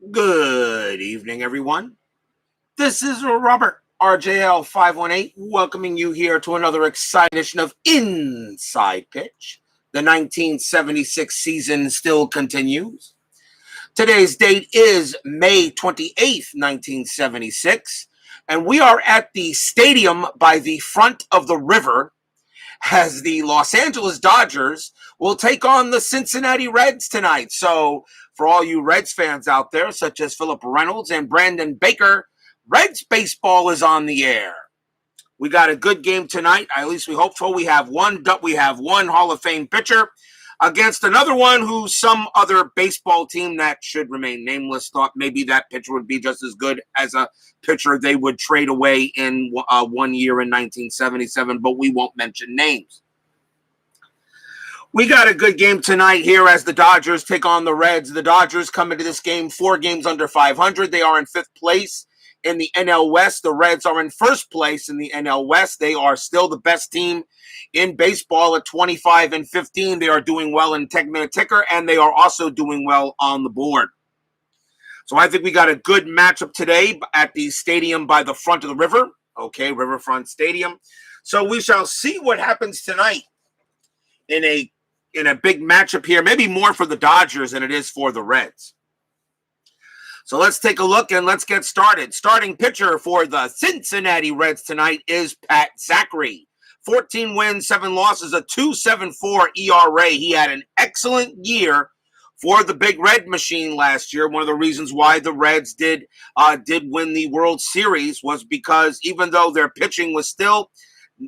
Good evening, everyone. This is Robert, RJL 518, welcoming you here to another exciting edition of Inside Pitch. The 1976 season still continues. Today's date is May 28th, 1976, and we are at the stadium by the front of the river as the Los Angeles Dodgers will take on the Cincinnati Reds tonight. So, for all you Reds fans out there, such as Philip Reynolds and Brandon Baker, Reds baseball is on the air. We got a good game tonight. At least we hope so. We have one Hall of Fame pitcher against another one who some other baseball team that should remain nameless thought maybe that pitcher would be just as good as a pitcher they would trade away in 1 year in 1977, but we won't mention names. We got a good game tonight here as the Dodgers take on the Reds. The Dodgers come into this game 4 games under 500. They are in 5th place in the NL West. The Reds are in 1st place in the NL West. They are still the best team in baseball at 25-15. They are doing well in 10-minute ticker, and they are also doing well on the board. So I think we got a good matchup today at the stadium by the front of the river. Okay, Riverfront Stadium. So we shall see what happens tonight in a big matchup here, maybe more for the Dodgers than it is for the Reds. So let's take a look and let's get started. Starting pitcher for the Cincinnati Reds tonight is Pat Zachry. 14 wins, 7 losses, a 2.74 ERA. He had an excellent year for the Big Red Machine last year. One of the reasons why the Reds did win the World Series was because even though their pitching was still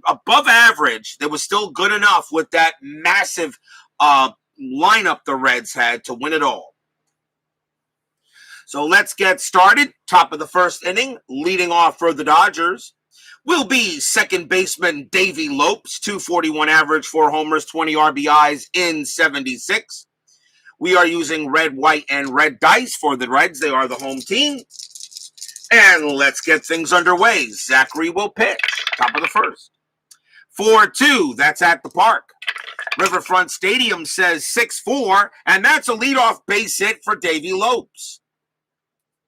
above average, they was still good enough with that massive lineup the Reds had to win it all. So let's get started. Top of the first inning, leading off for the Dodgers will be second baseman Davey Lopes, 241 average, 4 homers, 20 RBIs in 76. We are using red, white, and red dice for the Reds. They are the home team. And let's get things underway. Zachry will pitch. Top of the first. 4-2. That's at the park. Riverfront Stadium says 6-4, and that's a leadoff base hit for Davey Lopes.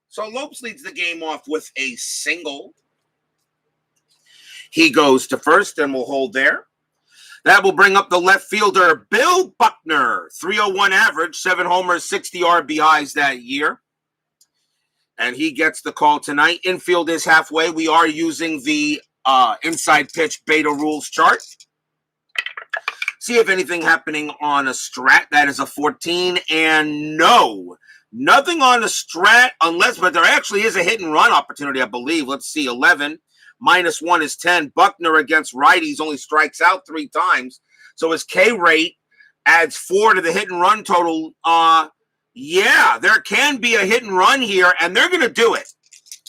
So Lopes leads the game off with a single. He goes to first and will hold there. That will bring up the left fielder, Bill Buckner. 301 average, 7 homers, 60 RBIs that year. And he gets the call tonight. Infield is halfway. We are using the inside pitch beta rules chart. See if anything happening on a strat. That is a 14. And no, nothing on the strat but there actually is a hit and run opportunity, I believe. Let's see, 11. -1 is 10. Buckner against righties only strikes out 3 times. So his K rate adds 4 to the hit and run total. Yeah, there can be a hit and run here, and they're going to do it.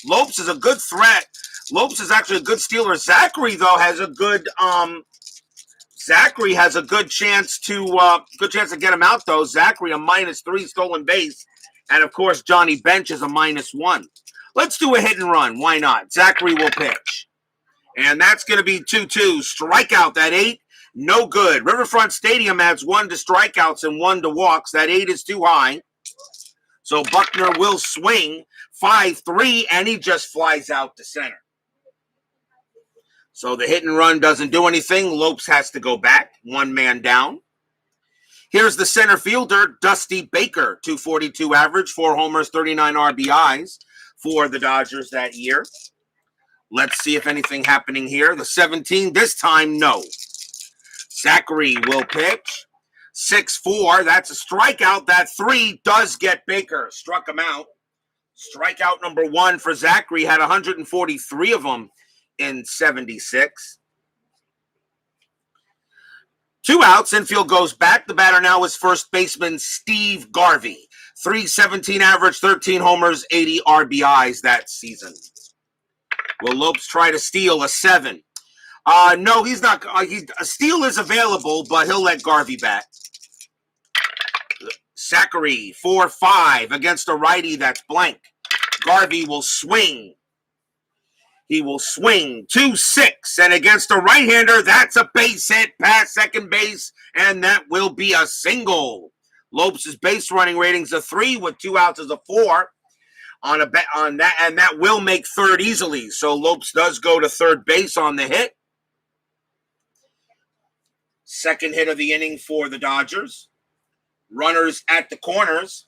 Lopes is a good threat. Lopes is actually a good stealer. Zachry, though, has a good chance to get him out, though. Zachry, a -3 stolen base. And, of course, Johnny Bench is a -1. Let's do a hit and run. Why not? Zachry will pitch. And that's going to be 2-2. Strikeout, that 8, no good. Riverfront Stadium adds 1 to strikeouts and 1 to walks. That 8 is too high. So Buckner will swing 5-3, and he just flies out to center. So the hit and run doesn't do anything. Lopes has to go back. 1 man down. Here's the center fielder, Dusty Baker. 242 average, 4 homers, 39 RBIs for the Dodgers that year. Let's see if anything happening here. The 17, this time, no. Zachry will pitch. 6-4, that's a strikeout. That 3 does get Baker. Struck him out. Strikeout number 1 for Zachry, had 143 of them in 76. 2 outs, infield goes back. The batter now is first baseman Steve Garvey. 317 average, 13 homers, 80 RBIs that season. Will Lopes try to steal a 7? No, he's not. A steal is available, but he'll let Garvey bat. Zachry, 4-5 against a righty that's blank. Garvey will swing. He will swing 2-6, and against a right-hander, that's a base hit past second base, and that will be a single. Lopes' base running rating's a 3 with 2 outs as a 4. on a bet on that, and that will make third easily. So Lopes does go to third base on the hit. Second hit of the inning for the Dodgers. Runners at the corners.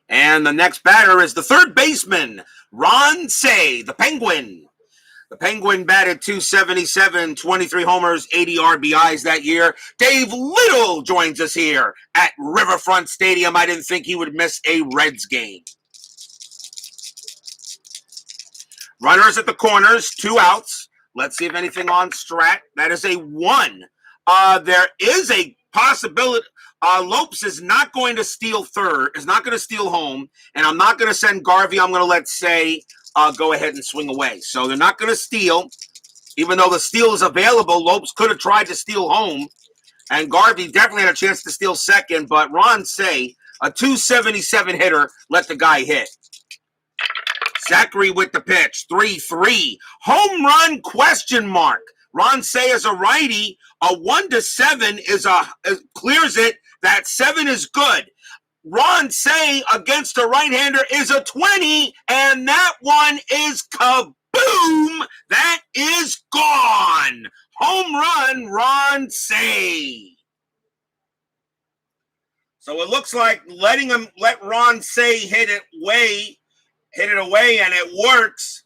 And the next batter is the third baseman, Ron Cey, the Penguin. The Penguin batted .277, 23 homers, 80 RBIs that year. Dave Little joins us here at Riverfront Stadium. I didn't think he would miss a Reds game. Runners at the corners, 2 outs. Let's see if anything on Strat. That is a 1. There is a possibility. Lopes is not going to steal third, is not going to steal home, and I'm not going to send Garvey. I'm going to let Cey go ahead and swing away. So they're not going to steal. Even though the steal is available, Lopes could have tried to steal home, and Garvey definitely had a chance to steal second, but Ron Cey, a .277 hitter, let the guy hit. Zachry with the pitch, 3-3. Home run question mark. Ron Cey is a righty. A 1-7 clears it. That 7 is good. Ron Cey against a right-hander is a 20, and that one is kaboom. That is gone. Home run, Ron Cey. So it looks like let Ron Cey hit it away, and it works.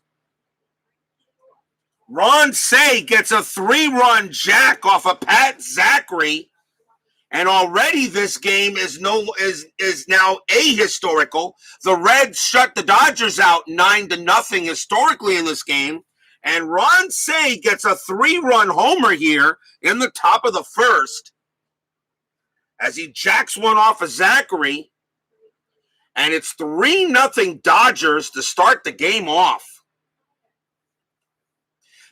Ron Cey gets a 3-run jack off of Pat Zachry, and already this game is now ahistorical. The Reds shut the Dodgers out 9-0 historically in this game, and Ron Cey gets a 3-run homer here in the top of the first as he jacks one off of Zachry, and it's 3-0 Dodgers to start the game off.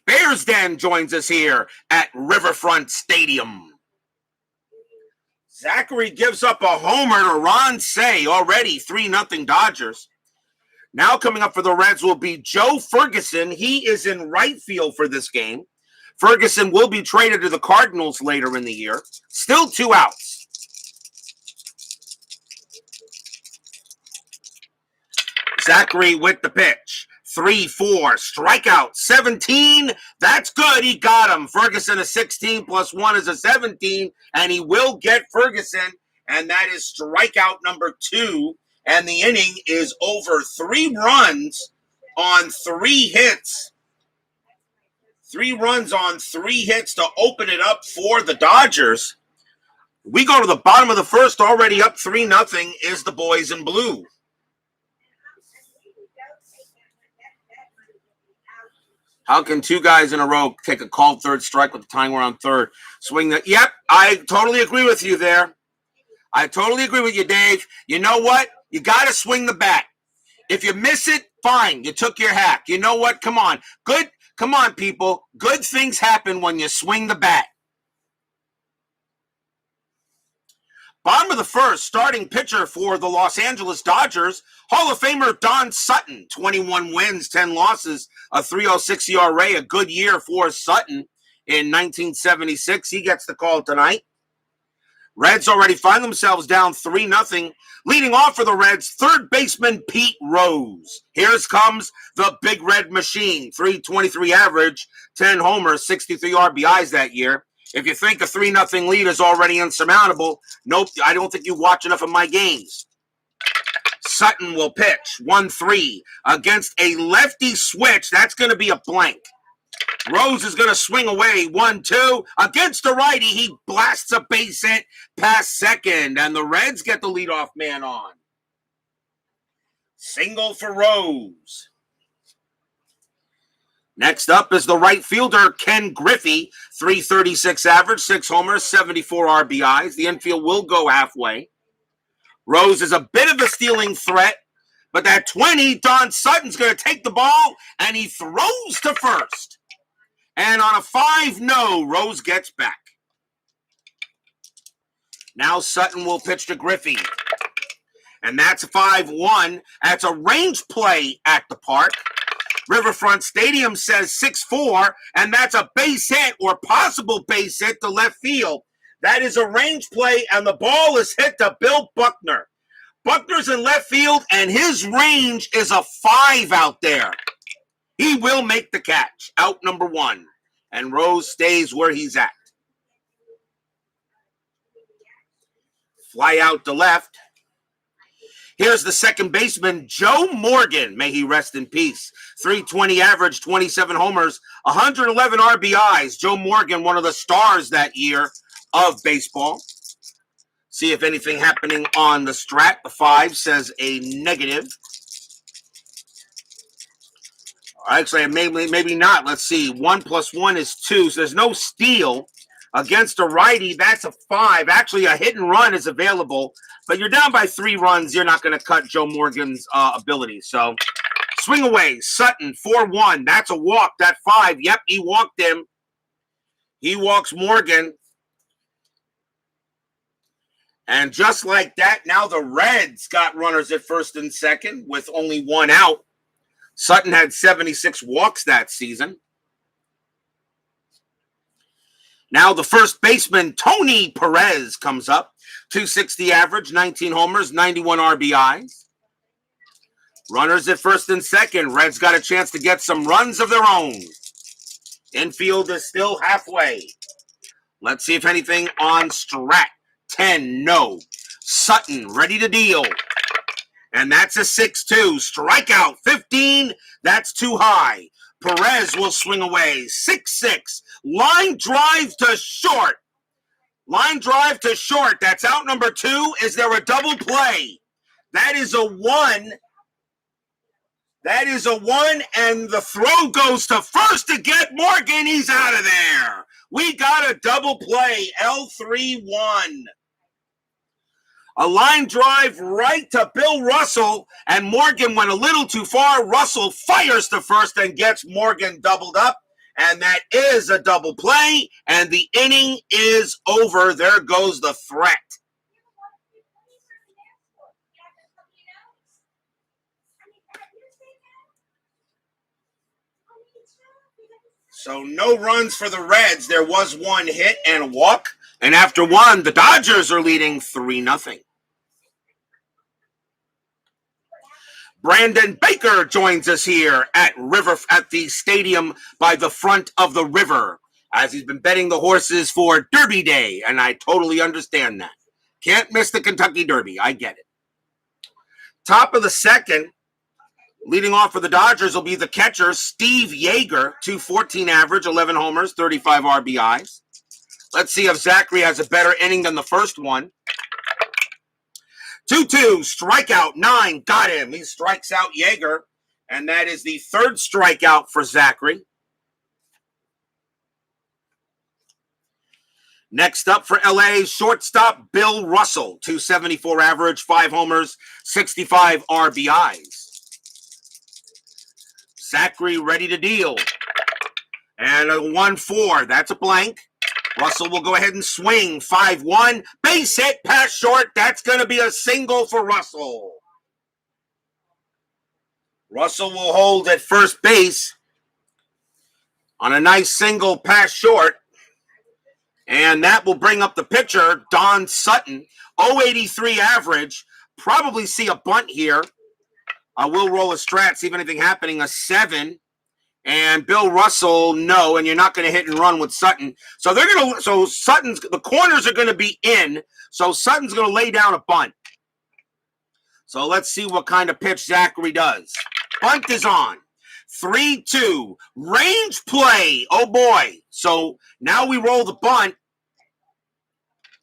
Bears Den joins us here at Riverfront Stadium. Zachry gives up a homer to Ron Cey, already 3-0 Dodgers. Now coming up for the Reds will be Joe Ferguson. He is in right field for this game. Ferguson will be traded to the Cardinals later in the year. Still 2 outs. Zachry with the pitch. 3-4, strikeout, 17. That's good. He got him. Ferguson a 16 plus 1 is a 17, and he will get Ferguson, and that is strikeout number 2. And the inning is over. 3 runs on 3 hits. 3 runs on 3 hits to open it up for the Dodgers. We go to the bottom of the first, already up 3-0 is the boys in blue. How can 2 guys in a row take a called third strike with the time we're on third? Swing that. Yep, I totally agree with you there. I totally agree with you, Dave. You know what? You got to swing the bat. If you miss it, fine. You took your hack. You know what? Come on. Good. Come on, people. Good things happen when you swing the bat. Bottom of the first, starting pitcher for the Los Angeles Dodgers, Hall of Famer Don Sutton, 21 wins, 10 losses, a 3.06 ERA, a good year for Sutton in 1976. He gets the call tonight. Reds already find themselves down 3-0. Leading off for the Reds, third baseman Pete Rose. Here comes the Big Red Machine, 3.23 average, 10 homers, 63 RBIs that year. If you think a 3-0 lead is already insurmountable, nope, I don't think you watch enough of my games. Sutton will pitch 1-3 against a lefty switch. That's going to be a blank. Rose is going to swing away 1-2 against the righty. He blasts a base hit past second, and the Reds get the leadoff man on. Single for Rose. Next up is the right fielder, Ken Griffey, 3.36 average, 6 homers, 74 RBIs. The infield will go halfway. Rose is a bit of a stealing threat, but that 20, Don Sutton's going to take the ball, and he throws to first. And on a 5-0, Rose gets back. Now Sutton will pitch to Griffey. And that's 5-1. That's a range play at the park. Riverfront Stadium says 6-4, and that's a base hit or possible base hit to left field. That is a range play, and the ball is hit to Bill Buckner. Buckner's in left field, and his range is a 5 out there. He will make the catch. Out number 1. And Rose stays where he's at. Fly out to left. Here's the second baseman, Joe Morgan. May he rest in peace. 320 average, 27 homers, 111 RBIs. Joe Morgan, one of the stars that year of baseball. See if anything happening on the strat. The 5 says a negative. Actually, maybe not. Let's see. 1 + 1 is 2. So there's no steal. Against a righty, that's a 5. Actually, a hit and run is available. But you're down by 3 runs. You're not going to cut Joe Morgan's ability. So swing away. Sutton, 4-1. That's a walk. That 5. Yep, he walked him. He walks Morgan. And just like that, now the Reds got runners at first and second with only 1 out. Sutton had 76 walks that season. Now the first baseman, Tony Perez, comes up. 260 average, 19 homers, 91 RBIs. Runners at first and second. Reds got a chance to get some runs of their own. Infield is still halfway. Let's see if anything on strat. 10, no. Sutton, ready to deal. And that's a 6-2. Strikeout, 15. That's too high. Perez will swing away. 6-6. Line drive to short. Line drive to short. That's out number 2. Is there a double play? That is a 1. That is a 1, and the throw goes to first to get Morgan. He's out of there. We got a double play. L3-1. A line drive right to Bill Russell, and Morgan went a little too far. Russell fires to first and gets Morgan doubled up, and that is a double play, and the inning is over. There goes the threat. So no runs for the Reds. There was 1 hit and a walk, and after 1, the Dodgers are leading 3-0. Brandon Baker joins us here at the stadium by the front of the river, as he's been betting the horses for Derby Day, and I totally understand that. Can't miss the Kentucky Derby. I get it. Top of the second, leading off for the Dodgers will be the catcher, Steve Yeager, 214 average, 11 homers, 35 RBIs. Let's see if Zachry has a better inning than the first one. 2-2, strikeout, 9, got him. He strikes out Yeager, and that is the 3rd strikeout for Zachry. Next up for LA, shortstop Bill Russell, 274 average, 5 homers, 65 RBIs. Zachry ready to deal. And a 1-4, that's a blank. Russell will go ahead and swing. 5-1. Base hit, pass short. That's going to be a single for Russell. Russell will hold at first base on a nice single pass short. And that will bring up the pitcher, Don Sutton. 083 average. Probably see a bunt here. I will roll a strat, see if anything happening. A 7. And Bill Russell, no, and you're not going to hit and run with Sutton. So the corners are going to be in. So Sutton's going to lay down a bunt. So let's see what kind of pitch Zachry does. Bunt is on. 3-2. Range play. Oh boy. So now we roll the bunt.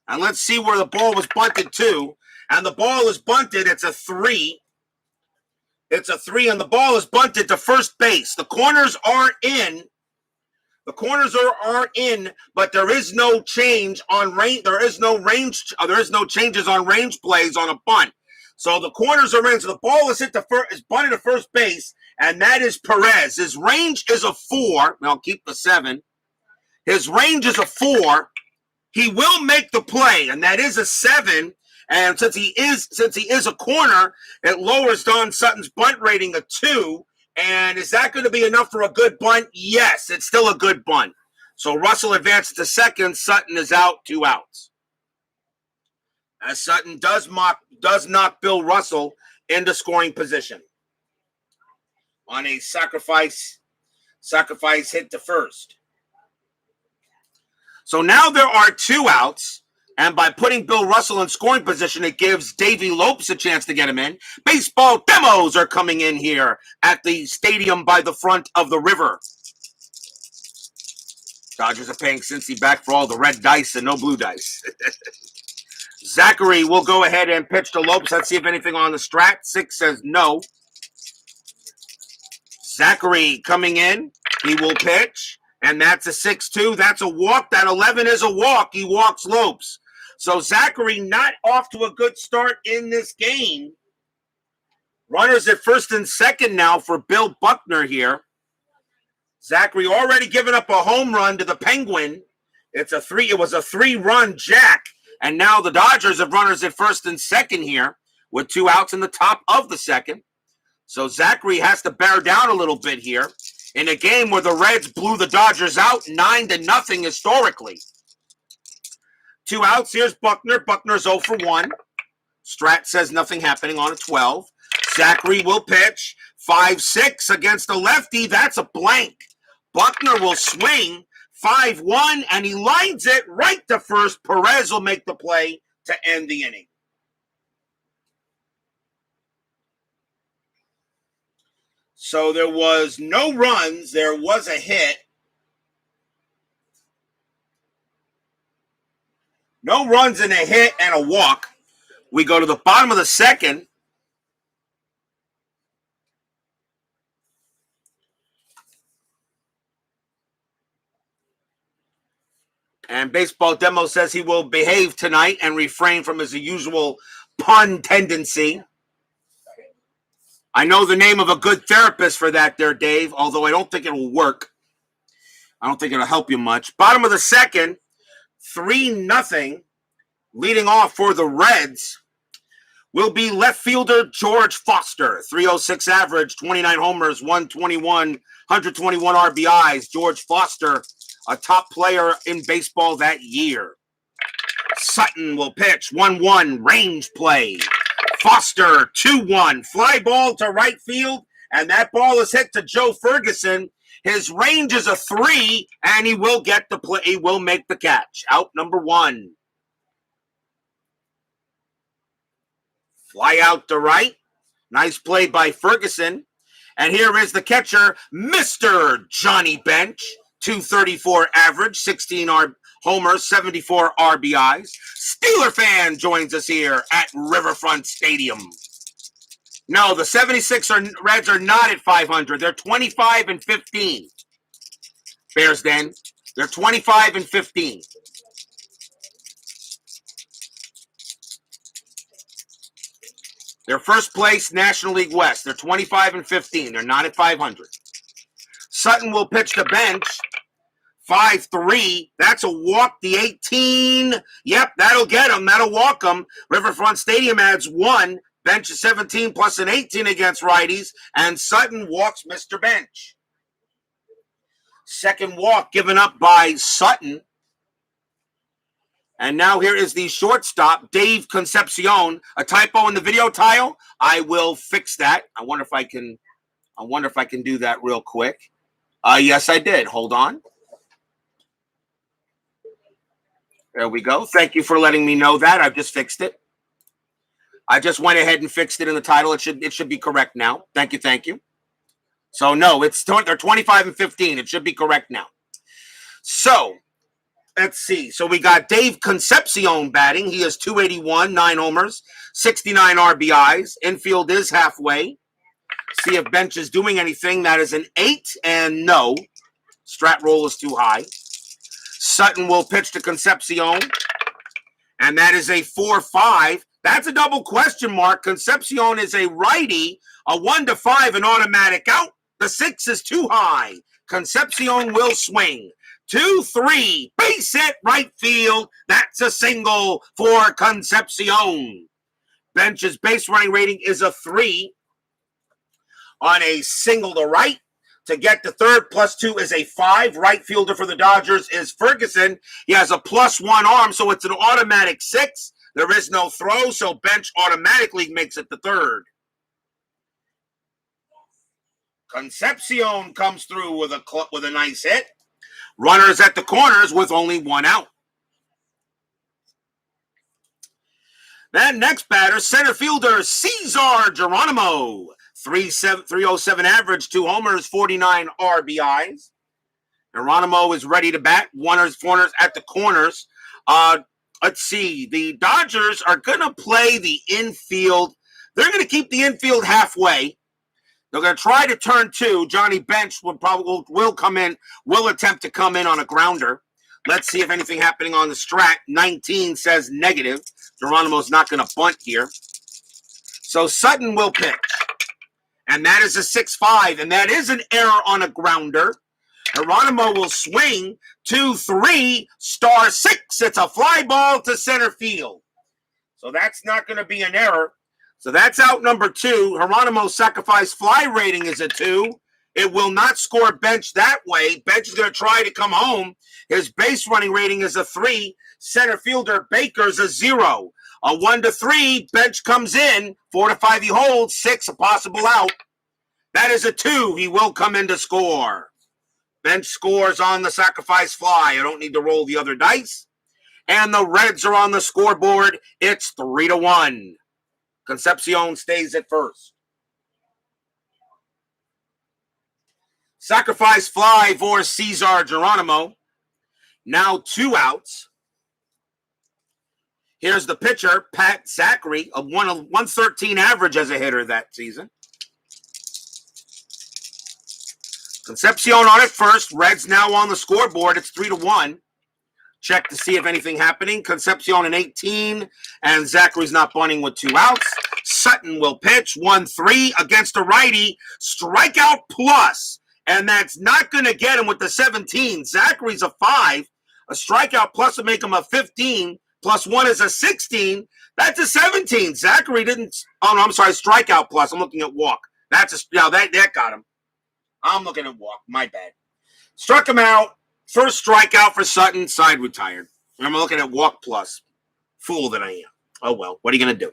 And let's see where the ball was bunted to. And the ball is bunted. It's a 3. It's a 3, and the ball is bunted to first base. The corners are in. The corners are in, but there is no change on range. There is no changes on range plays on a bunt. So the corners are in. So the ball is bunted to first base, and that is Perez. His range is a 4. I'll keep the 7. His range is a 4. He will make the play, and that is a 7. And since he is a corner, it lowers Don Sutton's bunt rating to 2. And is that going to be enough for a good bunt? Yes, it's still a good bunt. So Russell advances to second. Sutton is out, 2 outs. as Sutton does knock Bill Russell into scoring position on a sacrifice hit to first. So now there are 2 outs, and by putting Bill Russell in scoring position, it gives Davey Lopes a chance to get him in. Baseball demos are coming in here at the stadium by the front of the river. Dodgers are paying Cincy back for all the red dice and no blue dice. Zachry will go ahead and pitch to Lopes. Let's see if anything on the strat. 6 says no. Zachry coming in. He will pitch. And that's a 6-2. That's a walk. That 11 is a walk. He walks Lopes. So Zachry not off to a good start in this game. Runners at first and second now for Bill Buckner here. Zachry already given up a home run to the Penguin. It was a 3-run jack. And now the Dodgers have runners at first and second here with 2 outs in the top of the second. So Zachry has to bear down a little bit here in a game where the Reds blew the Dodgers out 9-0 historically. 2 outs. Here's Buckner. Buckner's 0 for 1. Strat says nothing happening on a 12. Zachry will pitch. 5-6 against a lefty. That's a blank. Buckner will swing. 5-1, and he lines it right to first. Perez will make the play to end the inning. So there was no runs. There was a hit. No runs and a hit and a walk. We go to the bottom of the second. And Baseball Demo says he will behave tonight and refrain from his usual pun tendency. I know the name of a good therapist for that there, Dave, although I don't think it will work. I don't think it'll help you much. Bottom of the second, 3-0. Leading off for the Reds will be left fielder George Foster. 306 average, 29 homers, 121 RBIs. George Foster, a top player in baseball that year. Sutton will pitch. 1-1 range play. Foster 2-1 fly ball to right field, and that ball is hit to Joe Ferguson. His range is a 3, and he will get the play. He will make the catch. Out number 1. Fly out to right. Nice play by Ferguson. And here is the catcher, Mr. Johnny Bench. 234 average, 16 homers, 74 RBIs. Steeler fan joins us here at Riverfront Stadium. No, the 76 Reds are not at 500. They're 25-15. Bears Den. They're 25-15. They're first place National League West. They're 25-15. They're not at 500. Sutton will pitch the bench. 5-3. That's a walk. The 18. Yep, that'll get him. That'll walk him. Riverfront Stadium adds 1. Bench is 17 plus an 18 against righties. And Sutton walks Mr. Bench. Second walk given up by Sutton. And now here is the shortstop, Dave Concepcion. A typo in the video tile. I will fix that. I wonder if I can do that real quick. Yes, I did. Hold on. There we go. Thank you for letting me know that. I've just fixed it. I just went ahead and fixed it in the title. It should be correct now. Thank you. So no, they're 25-15. It should be correct now. So let's see. So we got Dave Concepcion batting. He is 281, 9 homers, 69 RBIs. Infield is halfway. See if Bench is doing anything. That is an 8, and no. Strat roll is too high. Sutton will pitch to Concepcion, and that is a 4-5. That's a double question mark. Concepcion is a righty, a 1-5, an automatic out. The 6 is too high. Concepcion will swing. 2-3, base hit right field. That's a single for Concepcion. Bench's base running rating is a 3. On a single to right. To get to third, +2 is a 5. Right fielder for the Dodgers is Ferguson. He has a +1 arm, so it's an automatic 6. There is no throw, so Bench automatically makes it the third. Concepcion comes through with a nice hit. Runners at the corners with only one out. Then next batter, center fielder Cesar Geronimo. 307 average, 2 homers, 49 RBIs. Geronimo is ready to bat. Runners at the corners. Let's see. The Dodgers are going to play the infield. They're going to keep the infield halfway. They're going to try to turn 2. Johnny Bench will attempt to come in on a grounder. Let's see if anything happening on the strat. 19 says negative. Geronimo's not going to bunt here. So Sutton will pitch. And that is a 6-5. And that is an error on a grounder. Geronimo will swing 2-3 star 6. It's a fly ball to center field. So that's not going to be an error. So that's out number 2. Geronimo's sacrifice fly rating is a 2. It will not score Bench that way. Bench is going to try to come home. His base running rating is a 3. Center fielder Baker's a 0. A 1-3. Bench comes in. 4-5 he holds. 6 a possible out. That is a 2. He will come in to score. Bench scores on the sacrifice fly. I don't need to roll the other dice. And the Reds are on the scoreboard. It's 3-1. Concepcion stays at first. Sacrifice fly for Cesar Geronimo. Now 2 outs. Here's the pitcher, Pat Zachry, a 113 average as a hitter that season. Concepcion on it first. Reds now on the scoreboard. It's 3-1. Check to see if anything happening. Concepcion in 18, and Zachry's not bunting with 2 outs. Sutton will pitch 1-3 against a righty. Strikeout plus, and that's not going to get him with the 17. Zachry's a 5. A strikeout plus would make him a 15. Plus 1 is a 16. That's a 17. Zachry didn't. Oh no, I'm sorry. Strikeout plus. I'm looking at walk. That got him. I'm looking at walk. My bad. Struck him out. First strikeout for Sutton. Side retired. I'm looking at walk plus. Fool that I am. Oh, well. What are you going to do?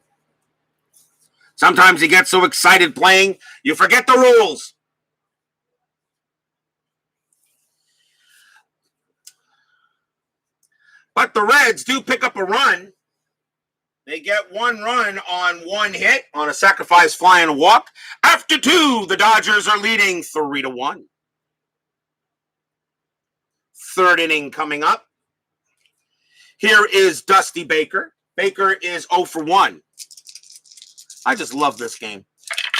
Sometimes you get so excited playing, you forget the rules. But the Reds do pick up a run. They get 1 run on 1 hit on a sacrifice fly and a walk. After 2, the Dodgers are leading 3-1. Third inning coming up. Here is Dusty Baker. Baker is 0 for 1. I just love this game.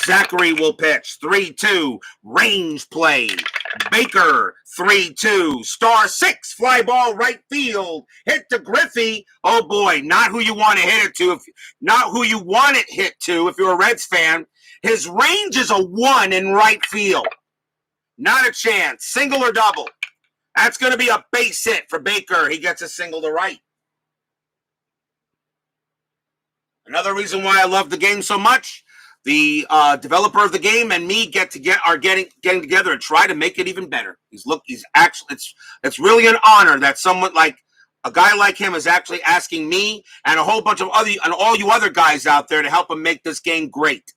Zachry will pitch. 3-2. Range play. Baker, 3-2. Star 6. Fly ball right field. Hit to Griffey. Oh boy, not who you want to hit it to. Not who you want it hit to if you're a Reds fan. His range is a 1 in right field. Not a chance. Single or double. That's going to be a base hit for Baker. He gets a single to right. Another reason why I love the game so much, the developer of the game and me are getting together and try to make it even better. It's really an honor that someone like a guy like him is actually asking me and a whole bunch of all you other guys out there to help him make this game great.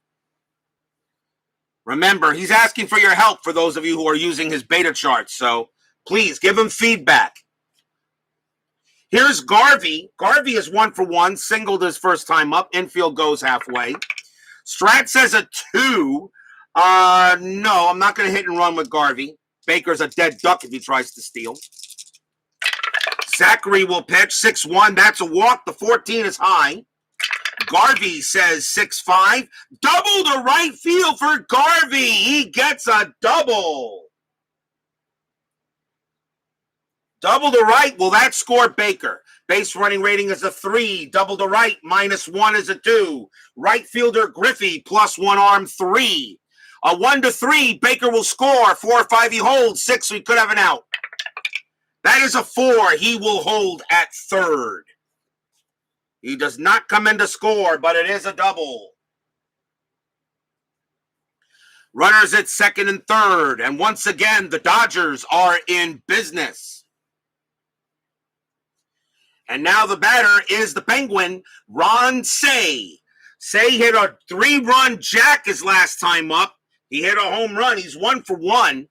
Remember, he's asking for your help for those of you who are using his beta charts. So please give him feedback. Here's Garvey. Garvey is 1 for 1, singled his first time up. Infield goes halfway. Strat says a 2. No, I'm not going to hit and run with Garvey. Baker's a dead duck if he tries to steal. Zachry will pitch 6-1. That's a walk. The 14 is high. Garvey says 6-5. Double to right field for Garvey. He gets a double. Double to right, well, that scored Baker. Base running rating is a 3. Double to right, -1 is a 2. Right fielder Griffey, +1 arm, 3. A 1-3, Baker will score. 4 or 5, he holds. 6, we could have an out. That is a 4. He will hold at third. He does not come in to score, but it is a double. Runners at second and third. And once again, the Dodgers are in business. And now the batter is the Penguin, Ron Say. Say hit a 3-run jack his last time up. He hit a home run. He's 1 for 1.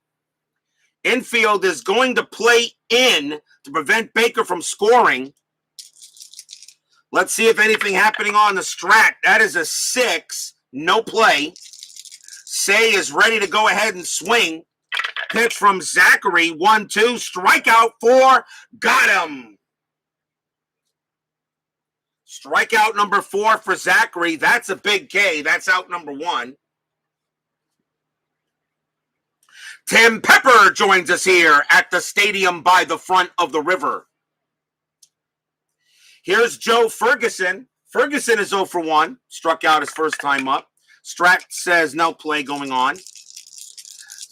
Infield is going to play in to prevent Baker from scoring. Let's see if anything happening on the strat. That is a 6. No play. Say is ready to go ahead and swing. Pitch from Zachry. 1-2. Strikeout 4. Got him. Strikeout number 4 for Zachry. That's a big K. That's out number 1. Tim Pepper joins us here at the stadium by the front of the river. Here's Joe Ferguson. Ferguson is 0 for 1. Struck out his first time up. Strat says no play going on.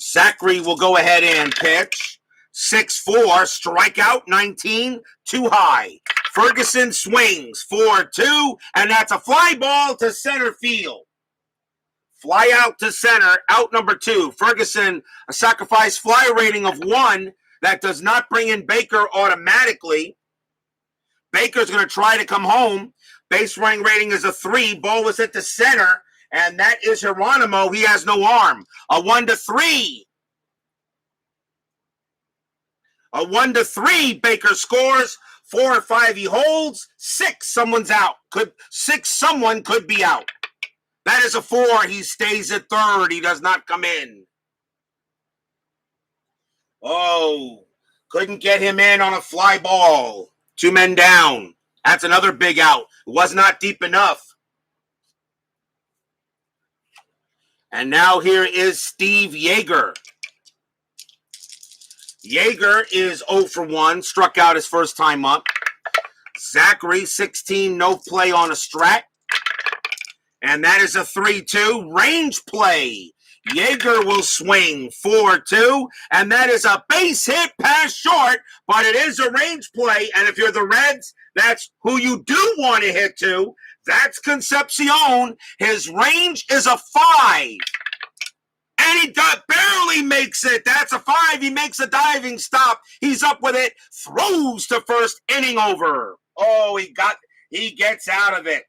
Zachry will go ahead and pitch. 6-4. Strikeout 19. Too high. Ferguson swings. 4-2. And that's a fly ball to center field. Fly out to center, out number 2. Ferguson, a sacrifice fly rating of 1. That does not bring in Baker automatically. Baker's going to try to come home. Base running rating is a 3. Ball was hit to center, and that is Geronimo. He has no arm. A 1-3. A 1-3. Baker scores. 4 or 5 he holds. 6 someone's out. 6 someone could be out. That is a 4. He stays at third. He does not come in. Oh, couldn't get him in on a fly ball. 2 men down. That's another big out. It was not deep enough. And now here is Steve Yeager. Yeager is 0 for 1. Struck out his first time up. Zachry, 16, no play on a strat. And that is a 3-2 range play. Yeager will swing 4-2, and that is a base hit past short, but it is a range play, and if you're the Reds, that's who you do want to hit to. That's Concepcion. His range is a 5, and he barely makes it. That's a 5. He makes a diving stop. He's up with it, throws to first, inning over. Oh, he gets out of it.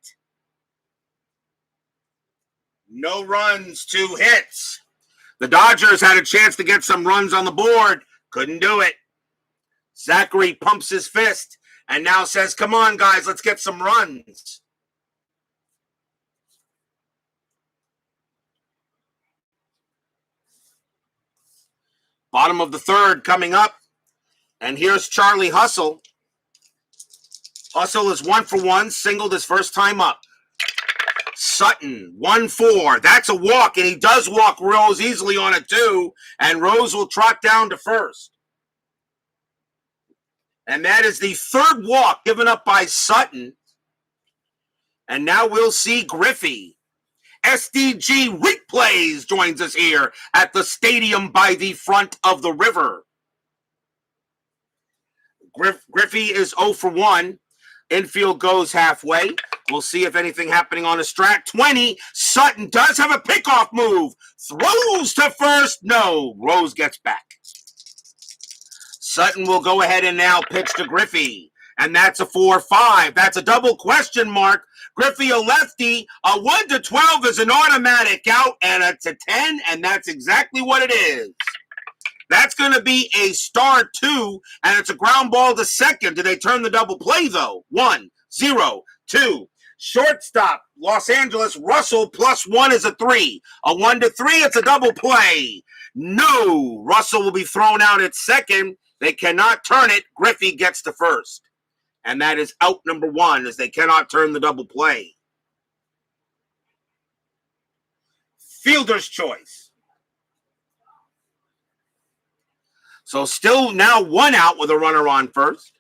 No runs, 2 hits. The Dodgers had a chance to get some runs on the board. Couldn't do it. Zachry pumps his fist and now says, come on, guys, let's get some runs. Bottom of the 3rd coming up. And here's Charlie Hustle. Hustle is 1 for 1, singled his first time up. Sutton, 1-4. That's a walk, and he does walk Rose easily on a 2, and Rose will trot down to first. And that is the 3rd walk given up by Sutton. And now we'll see Griffey. SDG Replays joins us here at the stadium by the front of the river. Griffey is 0 for 1. Infield goes halfway. We'll see if anything happening on a strat. 20. Sutton does have a pickoff move. Throws to first. No. Rose gets back. Sutton will go ahead and now pitch to Griffey. And that's a 4-5. That's a double question mark. Griffey a lefty. A 1-12 is an automatic out. And it's a 10. And that's exactly what it is. That's going to be a star 2, and it's a ground ball to second. Do they turn the double play, though? 1-0-2. Shortstop, Los Angeles, Russell, +1 is a 3. A 1-3, it's a double play. No, Russell will be thrown out at second. They cannot turn it. Griffey gets to first. And that is out number 1, as they cannot turn the double play. Fielder's choice. So still now 1 out with a runner on first.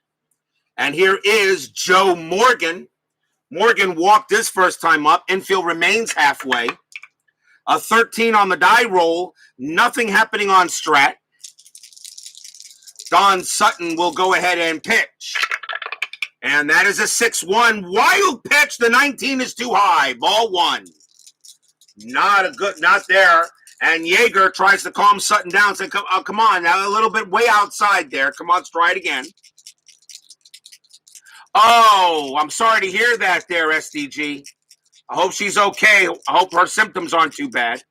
And here is Joe Morgan. Morgan walked his first time up. Infield remains halfway. A 13 on the die roll. Nothing happening on strat. Don Sutton will go ahead and pitch. And that is a 6-1 wild pitch. The 19 is too high. Ball 1. Not there. And Yeager tries to calm Sutton down and say, come on, now a little bit way outside there. Come on, let's try it again. Oh, I'm sorry to hear that there, SDG. I hope she's okay. I hope her symptoms aren't too bad.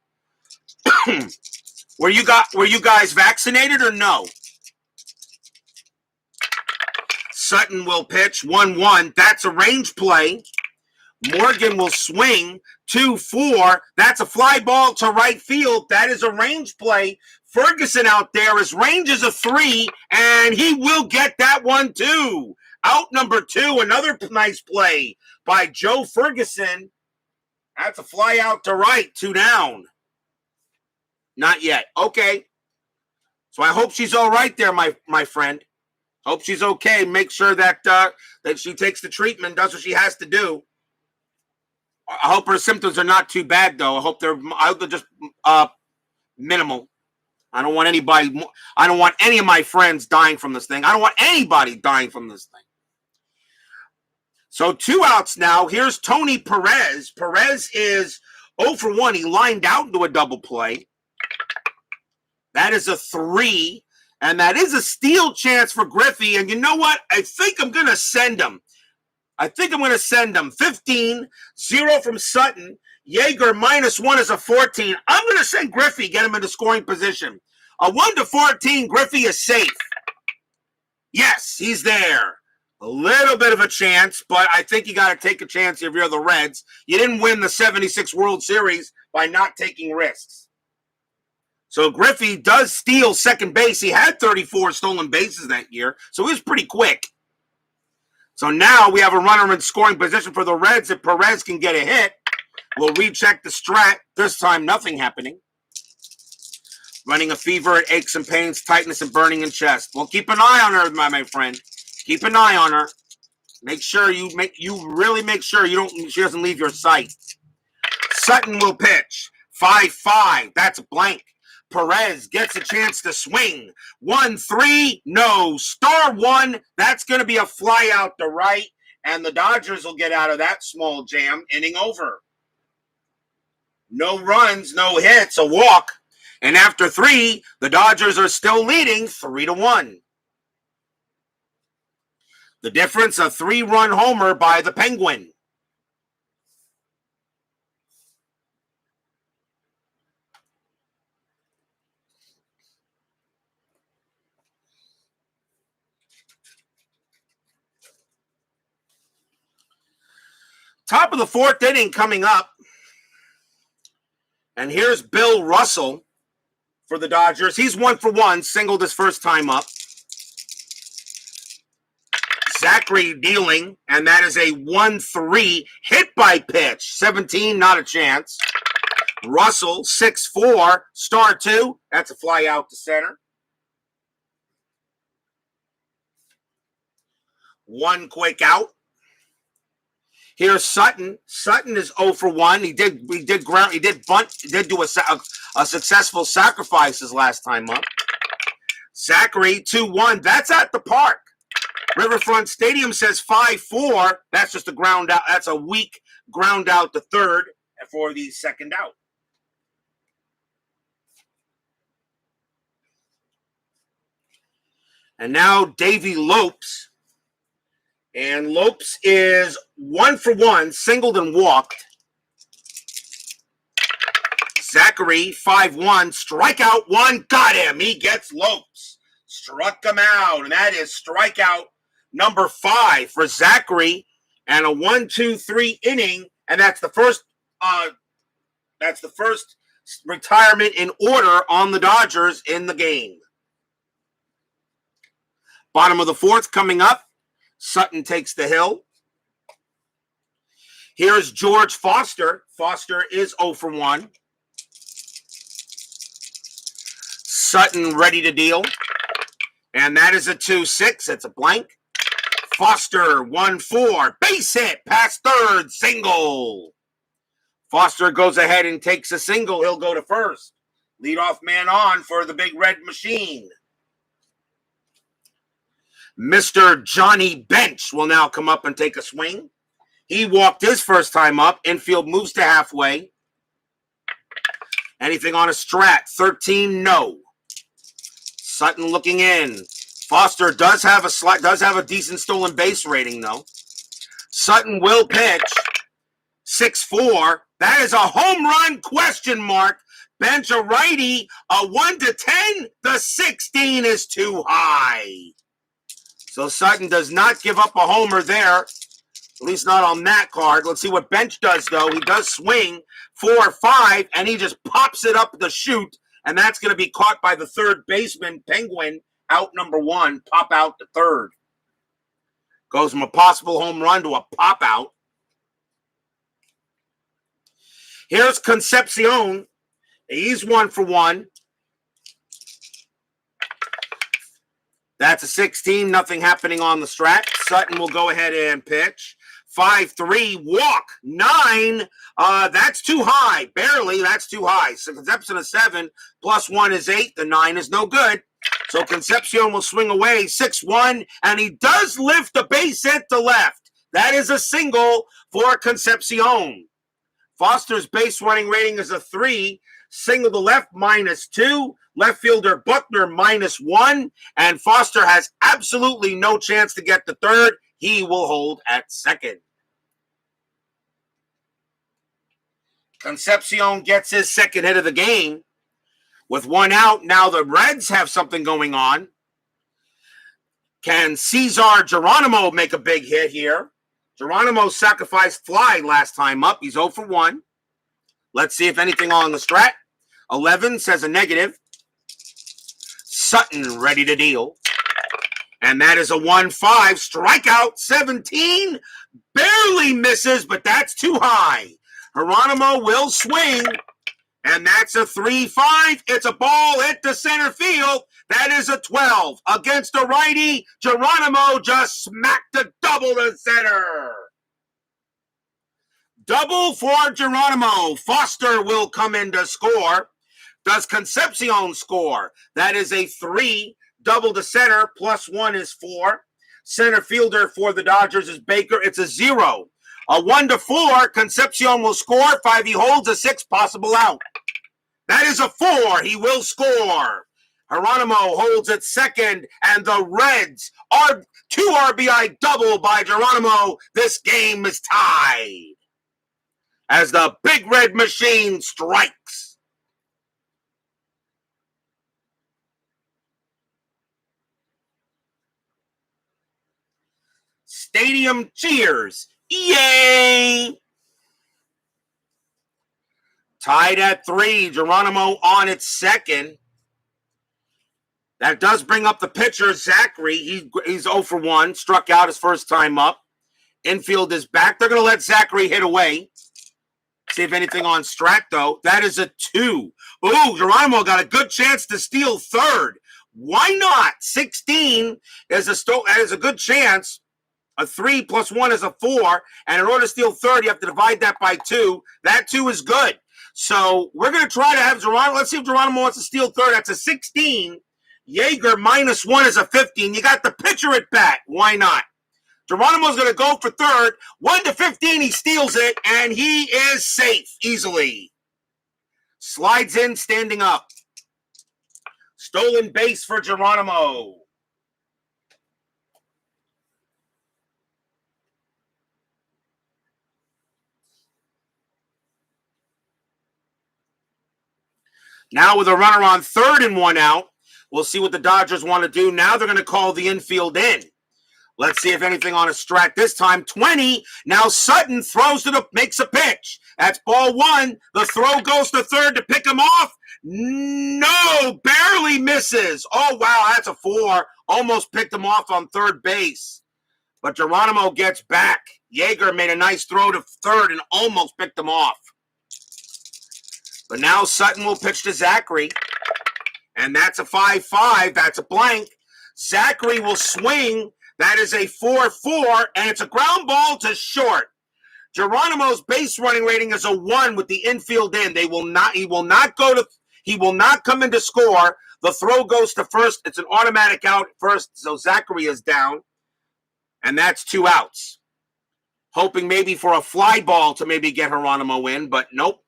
Were you guys vaccinated or no? Sutton will pitch 1-1. That's a range play. Morgan will swing 2-4. That's a fly ball to right field. That is a range play. Ferguson out there, his range is a 3, and he will get that one too. Out number 2, another nice play by Joe Ferguson. That's a fly out to right, 2 down. Not yet. Okay. So I hope she's all right there, my friend. Hope she's okay. Make sure that that she takes the treatment, does what she has to do. I hope her symptoms are not too bad, though. I hope they're just minimal. I don't want any of my friends dying from this thing. I don't want anybody dying from this thing. So 2 outs now. Here's Tony Perez. Perez is 0 for 1. He lined out into a double play. That is a 3. And that is a steal chance for Griffey. And you know what? I think I'm going to send him. 15, 0 from Sutton. Yeager -1 is a 14. I'm going to send Griffey, get him into scoring position. A 1-14, Griffey is safe. Yes, he's there. A little bit of a chance, but I think you got to take a chance if you're the Reds. You didn't win the 76 World Series by not taking risks. So Griffey does steal second base. He had 34 stolen bases that year, so he was pretty quick. So now we have a runner in scoring position for the Reds. If Perez can get a hit, we'll recheck the strat. This time, nothing happening. Running a fever, it aches and pains, tightness and burning in chest. Well, keep an eye on her, my friend. Keep an eye on her. Make sure you really make sure she doesn't leave your sight. Sutton will pitch 5-5. That's a blank. Perez gets a chance to swing. 1-3, no. Star 1, that's going to be a fly out to right, and the Dodgers will get out of that small jam. Inning over. No runs, no hits, a walk. And after 3, the Dodgers are still leading 3-1. The difference, a 3-run homer by the Penguin. Top of the 4th inning coming up. And here's Bill Russell for the Dodgers. He's 1 for 1, singled his first time up. Zachry dealing, and that is a 1-3 hit by pitch. 17, not a chance. Russell, 6-4, star 2. That's a fly out to center. 1 quick out. Here's Sutton. Sutton is 0 for 1. He did bunt. He did do a successful sacrifice his last time up. Zachry 2-1. That's at the park. Riverfront Stadium says 5-4. That's just a ground out. That's a weak ground out to third for the second out. And now Davey Lopes. And Lopes is 1 for 1, singled and walked. Zachry, 5-1, strikeout 1, got him. He gets Lopes. Struck him out, and that is strikeout number 5 for Zachry. And a 1-2-3 inning, and that's the first retirement in order on the Dodgers in the game. Bottom of the 4th coming up. Sutton takes the hill. Here's George Foster. Foster is 0 for 1. Sutton ready to deal. And that is a 2-6. It's a blank. Foster, 1-4. Base hit. Past third. Single. Foster goes ahead and takes a single. He'll go to first. Leadoff man on for the Big Red Machine. Mr. Johnny Bench will now come up and take a swing. He walked his first time up. Infield moves to halfway. Anything on a strat? 13, no. Sutton looking in. Foster does have a decent stolen base rating, though. Sutton will pitch. 6-4. That is a home run question mark. Bench a righty. A 1 to 10. The 16 is too high. So Sutton does not give up a homer there. At least not on that card. Let's see what Bench does, though. He does swing 4-5, and he just pops it up the chute, and that's going to be caught by the third baseman, Penguin, out number 1, pop out to third. Goes from a possible home run to a pop out. Here's Concepcion. He's 1 for 1. That's a 16. Nothing happening on the strat. Sutton will go ahead and pitch. 5-3. Walk. 9. That's too high. Barely. That's too high. So Concepcion is 7. Plus 1 is 8. The 9 is no good. So Concepcion will swing away. 6-1. And he does lift the base hit to left. That is a single for Concepcion. Foster's base running rating is a 3. Single to left, -2. Left fielder Buckner, -1. And Foster has absolutely no chance to get to third. He will hold at second. Concepcion gets his second hit of the game. With 1 out, now the Reds have something going on. Can Cesar Geronimo make a big hit here? Geronimo sacrificed fly last time up. He's 0 for 1. Let's see if anything on the strat. 11 says a negative. Sutton ready to deal. And that is a 1-5. Strikeout 17. Barely misses, but that's too high. Geronimo will swing. And that's a 3-5. It's a ball hit to center field. That is a 12. Against a righty, Geronimo just smacked a double to center. Double for Geronimo. Foster will come in to score. Does Concepcion score? That is a 3. Double to center. Plus 1 is 4. Center fielder for the Dodgers is Baker. It's a 0. A 1 to 4. Concepcion will score. 5 he holds. A 6 possible out. That is a 4. He will score. Geronimo holds at second, and the Reds are 2 RBI double by Geronimo. This game is tied as the Big Red Machine strikes. Stadium cheers. Yay! Tied at 3. Geronimo on its second. That does bring up the pitcher, Zachry. He's 0 for 1. Struck out his first time up. Infield is back. They're going to let Zachry hit away. See if anything on strat, though. That is a 2. Ooh, Geronimo got a good chance to steal third. Why not? 16 is a good chance. A 3 plus 1 is a 4. And in order to steal third, you have to divide that by 2. That 2 is good. So we're going to try to have Geronimo. Let's see if Geronimo wants to steal third. That's a 16. Yeager -1 is a 15. You got the pitcher at bat. Why not? Geronimo's going to go for third. 1 to 15, he steals it, and he is safe easily. Slides in, standing up. Stolen base for Geronimo. Now with a runner on third and 1 out, we'll see what the Dodgers want to do. Now they're going to call the infield in. Let's see if anything on a strat this time. 20. Now Sutton throws it up, makes a pitch. That's ball 1. The throw goes to third to pick him off. No, barely misses. Oh, wow, that's a 4. Almost picked him off on third base. But Geronimo gets back. Yeager made a nice throw to third and almost picked him off. But now Sutton will pitch to Zachry. And that's a 5-5. That's a blank. Zachry will swing. That is a 4-4, and it's a ground ball to short. Geronimo's base running rating is a 1 with the infield in. He will not come in to score. The throw goes to first. It's an automatic out first, so Zachry is down. And that's 2 outs. Hoping maybe for a fly ball to maybe get Geronimo in, but nope.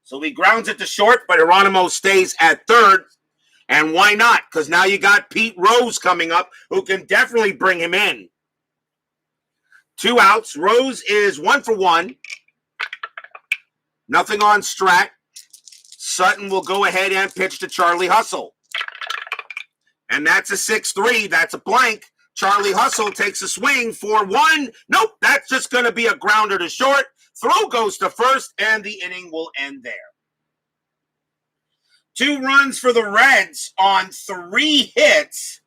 So he grounds it to short, but Geronimo stays at third. And why not? Because now you got Pete Rose coming up, who can definitely bring him in. 2 outs. Rose is 1 for 1. Nothing on Strat. Sutton will go ahead and pitch to Charlie Hustle. And that's a 6-3. That's a blank. Charlie Hustle takes a swing for 1. Nope, that's just going to be a grounder to short. Throw goes to first, and the inning will end there. 2 runs for the Reds on 3 hits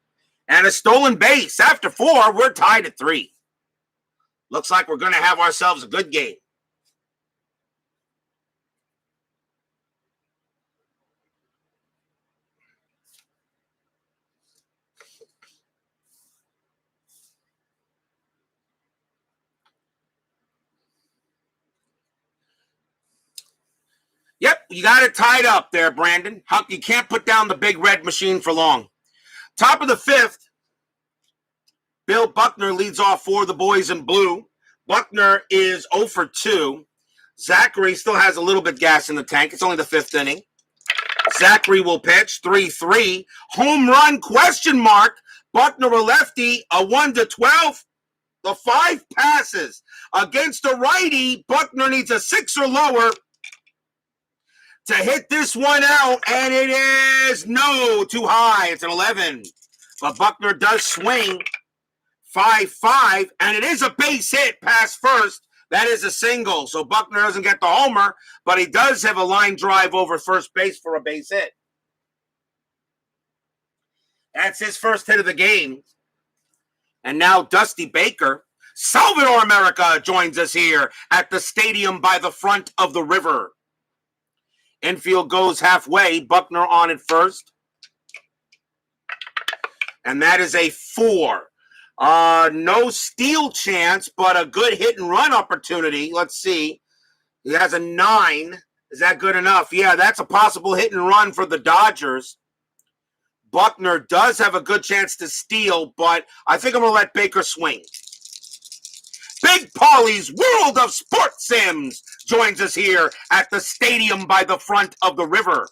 and a stolen base. After 4, we're tied at 3. Looks like we're going to have ourselves a good game. Yep, you got it tied up there, Brandon. You can't put down the big red machine for long. Top of the 5th, Bill Buckner leads off for the boys in blue. Buckner is 0 for 2. Zachry still has a little bit gas in the tank. It's only the 5th inning. Zachry will pitch 3-3. Home run question mark. Buckner a lefty, a 1-12. The 5 passes against a righty. Buckner needs a 6 or lower to hit this one out, and it is too high. It's an 11. But Buckner does swing 5-5, and it is a base hit past first. That is a single. So Buckner doesn't get the homer, but he does have a line drive over first base for a base hit. That's his first hit of the game. And now Dusty Baker, Salvador America, joins us here at the stadium by the front of the river. Infield goes halfway. Buckner on at first. And that is a 4. No steal chance, but a good hit and run opportunity. Let's see. He has a 9. Is that good enough? Yeah, that's a possible hit and run for the Dodgers. Buckner does have a good chance to steal, but I think I'm going to let Baker swing. Big Paulie's World of Sports Sims joins us here at the stadium by the front of the river.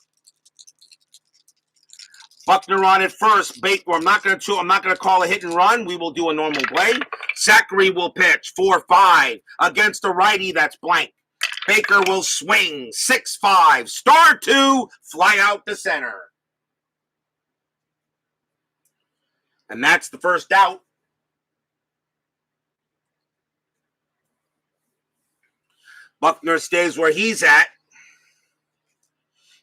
Buckner on at first. Baker, I'm not going to call a hit and run. We will do a normal play. Zachry will pitch 4-5 against a righty. That's blank. Baker will swing 6-5. Star 2, fly out to center. And that's the first out. Buckner stays where he's at.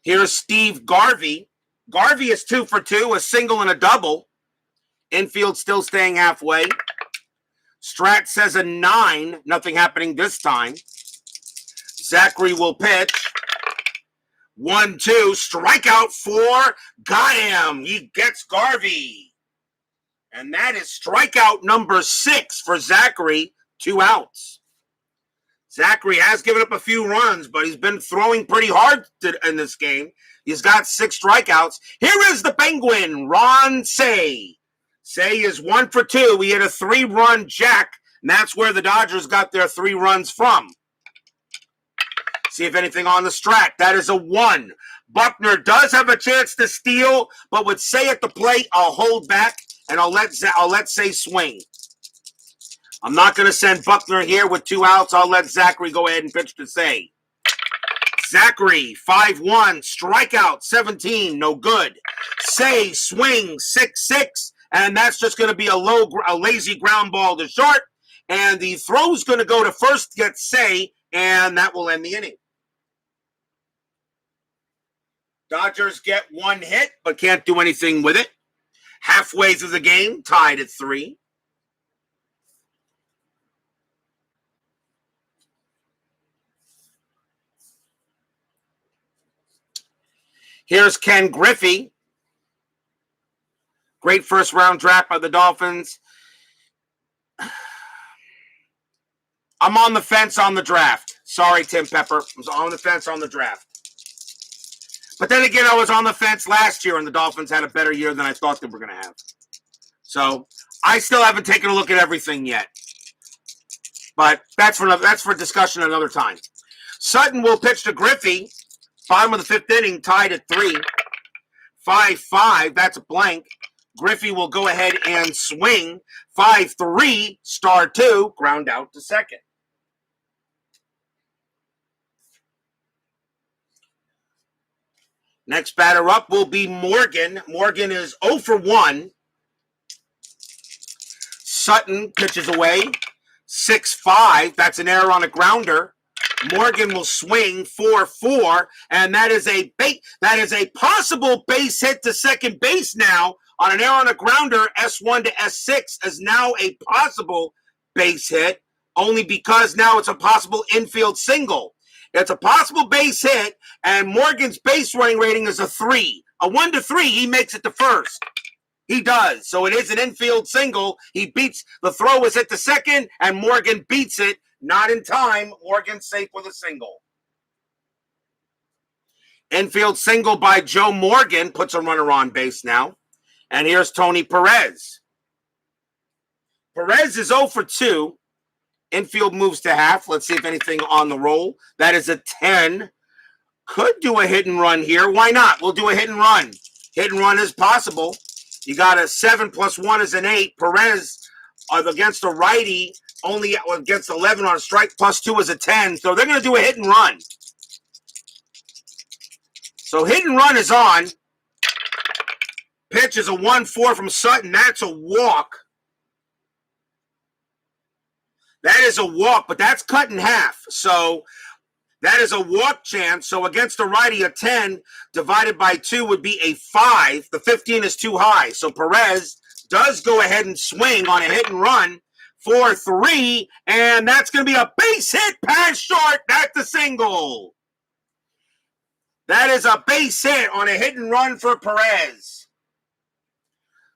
Here's Steve Garvey. Garvey is 2 for 2, a single and a double. Infield still staying halfway. Strat says a 9. Nothing happening this time. Zachry will pitch. 1-2. Strikeout 4. Got him. He gets Garvey. And that is strikeout number 6 for Zachry. 2 outs. Zachry has given up a few runs, but he's been throwing pretty hard in this game. He's got 6 strikeouts. Here is the Penguin, Ron Say. Say is 1 for 2. He hit a 3-run jack, and that's where the Dodgers got their 3 runs from. See if anything on the Strat. That is a 1. Buckner does have a chance to steal, but with Say at the plate, I'll hold back, and I'll let Say swing. I'm not going to send Buckner here with 2 outs. I'll let Zachry go ahead and pitch to Say. Zachry, 5-1, strikeout 17, no good. Say swings 6-6, and that's just going to be a lazy ground ball to short. And the throw's going to go to first, get Say, and that will end the inning. Dodgers get 1 hit, but can't do anything with it. Halfway through the game, tied at 3. Here's Ken Griffey. Great first-round draft by the Dolphins. I'm on the fence on the draft. Sorry, Tim Pepper. I was on the fence on the draft. But then again, I was on the fence last year, and the Dolphins had a better year than I thought they were going to have. So I still haven't taken a look at everything yet. But that's for discussion another time. Sutton will pitch to Griffey. Bottom of the 5th inning, tied at 3. 5-5, that's a blank. Griffey will go ahead and swing. 5-3, star 2, ground out to second. Next batter up will be Morgan. Morgan is 0 for 1. Sutton pitches away. 6-5. That's an error on a grounder. Morgan will swing 4-4, and that is a possible base hit to second base now on an error on a grounder. S1 to S6 is now a possible base hit, only because now it's a possible infield single. It's a possible base hit, and Morgan's base running rating is a 3. A 1 to 3, he makes it to first. He does. So it is an infield single. He beats, the throw is hit to second, and Morgan beats it. Not in time. Morgan's safe with a single. Infield single by Joe Morgan puts a runner on base now. And here's Tony Perez. Perez is 0 for 2. Infield moves to half. Let's see if anything on the roll. That is a 10. Could do a hit and run here. Why not? We'll do a hit and run. Hit and run is possible. You got a 7 plus 1 is an 8. Perez against a righty, only against 11 on a strike, plus 2 is a 10. So they're going to do a hit and run. So hit and run is on. Pitch is a 1-4 from Sutton. That's a walk. That is a walk, but that's cut in half. So that is a walk chance. So against a righty, a 10 divided by 2 would be a 5. The 15 is too high. So Perez does go ahead and swing on a hit and run. 4-3, and that's going to be a base hit, pass short. That's a single. That is a base hit on a hit and run for Perez.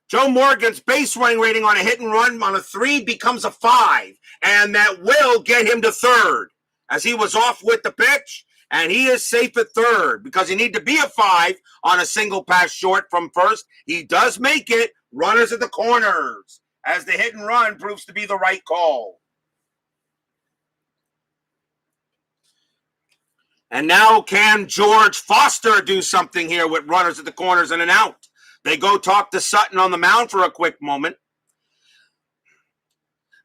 Joe Morgan's base running rating on a hit and run on a 3 becomes a 5, and that will get him to third, as he was off with the pitch, and he is safe at third because he need to be a 5 on a single pass short from first. He does make it. Runners at the corners, as the hit and run proves to be the right call. And now can George Foster do something here with runners at the corners and an out? They go talk to Sutton on the mound for a quick moment.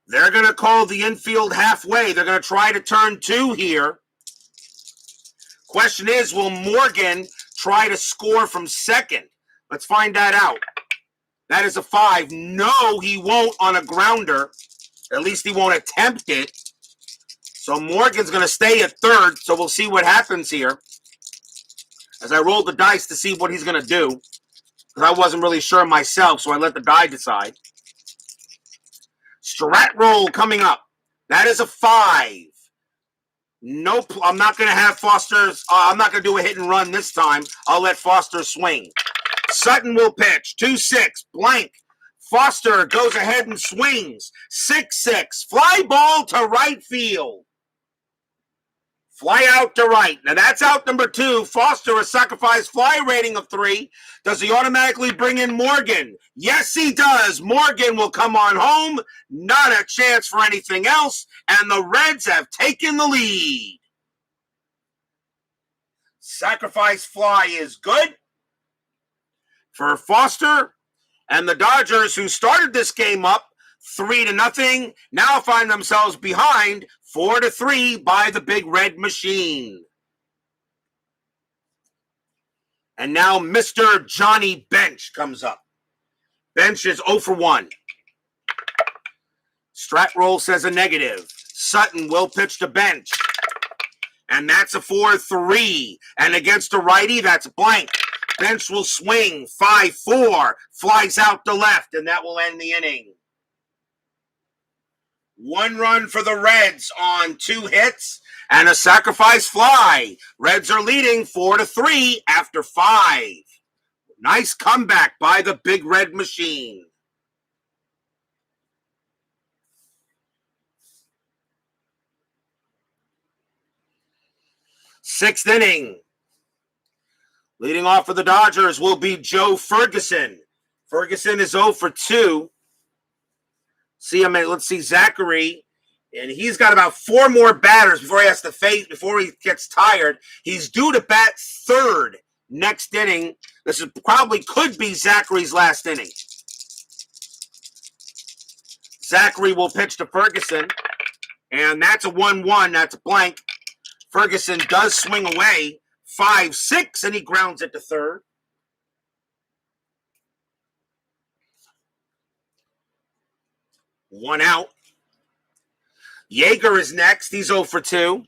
They're going to call the infield halfway. They're going to try to turn 2 here. Question is, will Morgan try to score from second? Let's find that out. That is a 5. No, he won't on a grounder. At least he won't attempt it. So Morgan's going to stay at third, so we'll see what happens here. As I rolled the dice to see what he's going to do. Because I wasn't really sure myself, so I let the die decide. Strat roll coming up. That is a 5. Nope, I'm not going to have Foster's. I'm not going to do a hit and run this time. I'll let Foster swing. Sutton will pitch. 2-6, blank. Foster goes ahead and swings. 6-6, fly ball to right field. Fly out to right. Now that's out number 2. Foster, a sacrifice fly rating of 3. Does he automatically bring in Morgan? Yes, he does. Morgan will come on home. Not a chance for anything else. And the Reds have taken the lead. Sacrifice fly is good for Foster. And the Dodgers, who started this game up 3-0, now find themselves behind 4-3 by the Big Red Machine. And now Mr. Johnny Bench comes up. Bench is 0 for 1. Strat roll says a negative. Sutton will pitch to Bench. And that's a 4-3. And against a righty, that's blank. Bench will swing. 5-4. Flies out to left, and that will end the inning. 1 run for the Reds on 2 hits and a sacrifice fly. Reds are leading 4-3 after 5. Nice comeback by the Big Red Machine. Sixth inning. Leading off for the Dodgers will be Joe Ferguson. Ferguson is 0 for 2. Let's see Zachry, and he's got about 4 more batters before he has to face, before he gets tired. He's due to bat third next inning. This is probably could be Zachry's last inning. Zachry will pitch to Ferguson, and that's a 1-1. That's a blank. Ferguson does swing away 5-6, and he grounds it to third. One out. Yeager is next. He's 0 for 2.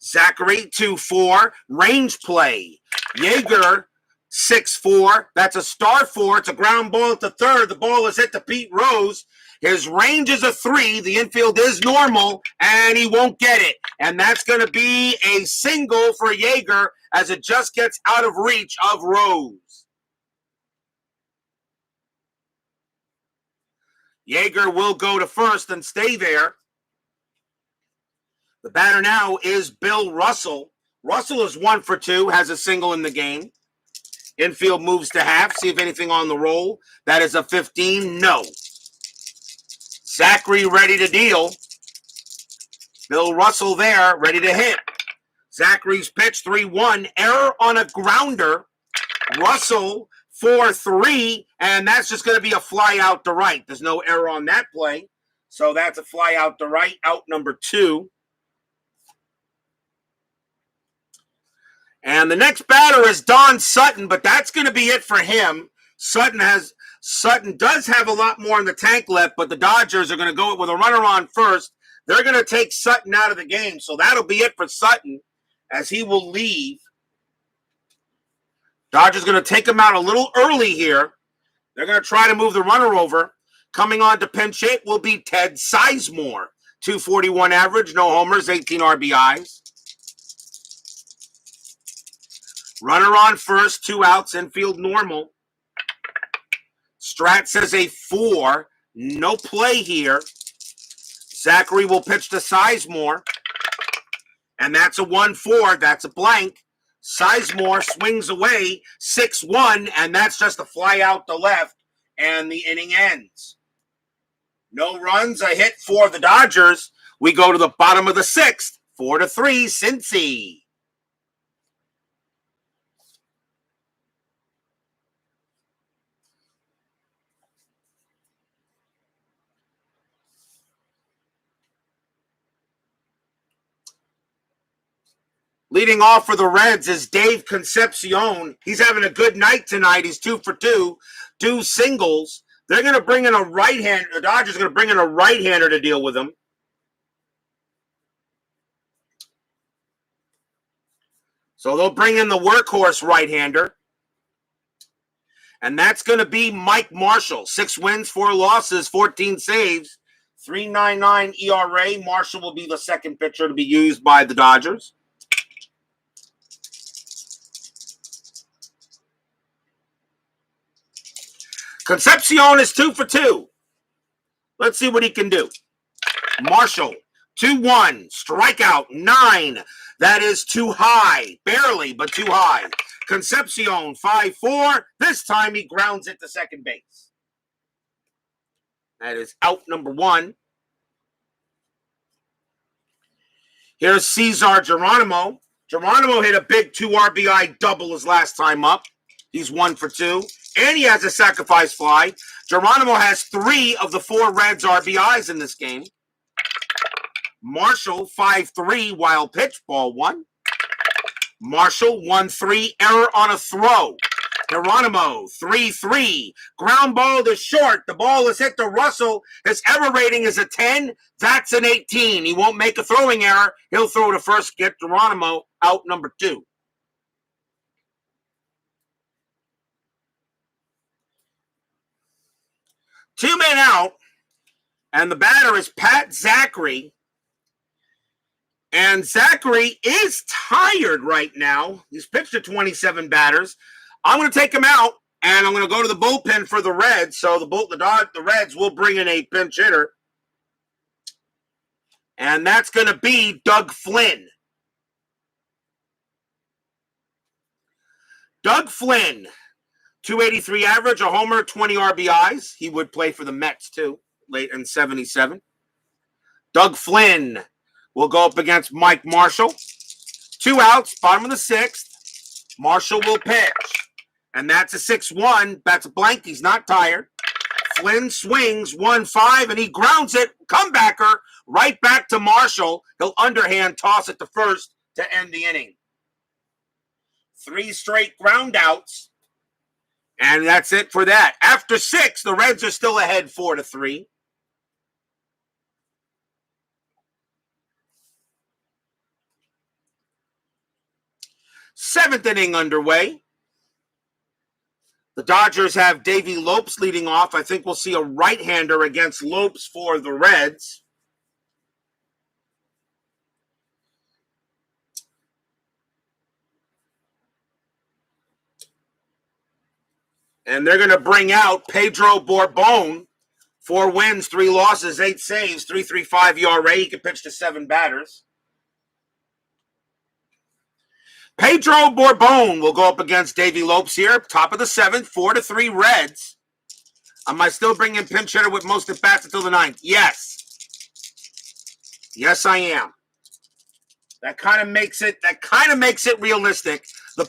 Zachry 2-4. Range play. Yeager 6-4. That's a star 4. It's a ground ball to third. The ball is hit to Pete Rose. His range is a 3. The infield is normal, and he won't get it. And that's going to be a single for Yeager as it just gets out of reach of Rose. Yeager will go to first and stay there. The batter now is Bill Russell. Russell is 1 for 2, has a single in the game. Infield moves to half, see if anything on the roll. That is a 15, no. Zachry ready to deal. Bill Russell there, ready to hit. Zachary's pitch, 3-1. Error on a grounder. Russell 4-3, and that's just going to be a fly out to right. There's no error on that play, so that's a fly out to right, out number 2. And the next batter is Don Sutton, but that's going to be it for him. Sutton does have a lot more in the tank left, but the Dodgers are going to go with a runner on first. They're going to take Sutton out of the game, so that'll be it for Sutton as he will leave. Dodgers going to take him out a little early here. They're going to try to move the runner over. Coming on to pinch hit will be Ted Sizemore. 241 average, no homers, 18 RBIs. Runner on first, 2 outs, infield normal. Strat says a 4. No play here. Zachry will pitch to Sizemore. And that's a 1-4. That's a blank. Sizemore swings away 6-1, and that's just a fly out to left, and the inning ends. No runs, a hit for the Dodgers. We go to the bottom of the 6th, 4-3, Cincy. Leading off for the Reds is Dave Concepcion. He's having a good night tonight. He's 2 for 2, 2 singles. They're going to bring in a right-hander. The Dodgers are going to bring in a right-hander to deal with him. So they'll bring in the workhorse right-hander. And that's going to be Mike Marshall. 6 wins, 4 losses, 14 saves, 3.99 ERA. Marshall will be the second pitcher to be used by the Dodgers. Concepcion is 2 for 2. Let's see what he can do. Marshall, 2-1, strikeout, 9. That is too high. Barely, but too high. Concepcion, 5-4. This time he grounds it to second base. That is out number 1. Here's Cesar Geronimo. Geronimo hit a big 2 RBI double his last time up. He's 1 for 2. And he has a sacrifice fly. Geronimo has 3 of the 4 Reds RBIs in this game. Marshall, 5-3, wild pitch, ball 1. Marshall, 1-3, error on a throw. Geronimo, 3-3, ground ball to short. The ball is hit to Russell. His error rating is a 10. That's an 18. He won't make a throwing error. He'll throw to first, get Geronimo out number 2. Two men out, and the batter is Pat Zachry. And Zachry is tired right now. He's pitched to 27 batters. I'm going to take him out, and I'm going to go to the bullpen for the Reds. So the Reds will bring in a pinch hitter. And that's going to be Doug Flynn. Doug Flynn. 283 average, a homer, 20 RBIs. He would play for the Mets, too, late in 77. Doug Flynn will go up against Mike Marshall. 2 outs, bottom of the 6th. Marshall will pitch. And that's a 6-1. That's a blank. He's not tired. Flynn swings 1-5, and he grounds it. Comebacker right back to Marshall. He'll underhand toss it to first to end the inning. 3 straight ground outs. And that's it for that. After 6, the Reds are still ahead 4-3. Seventh inning underway. The Dodgers have Davey Lopes leading off. I think we'll see a right-hander against Lopes for the Reds. And they're going to bring out Pedro Borbon. 4 wins, 3 losses, 8 saves, 3.35 ERA. He can pitch to 7 batters. Pedro Borbon will go up against Davey Lopes here. Top of the 7th, 4-3 Reds. Am I still bringing pinch hitter with most at bats until the 9th? Yes. Yes, I am. That kind of makes it realistic. The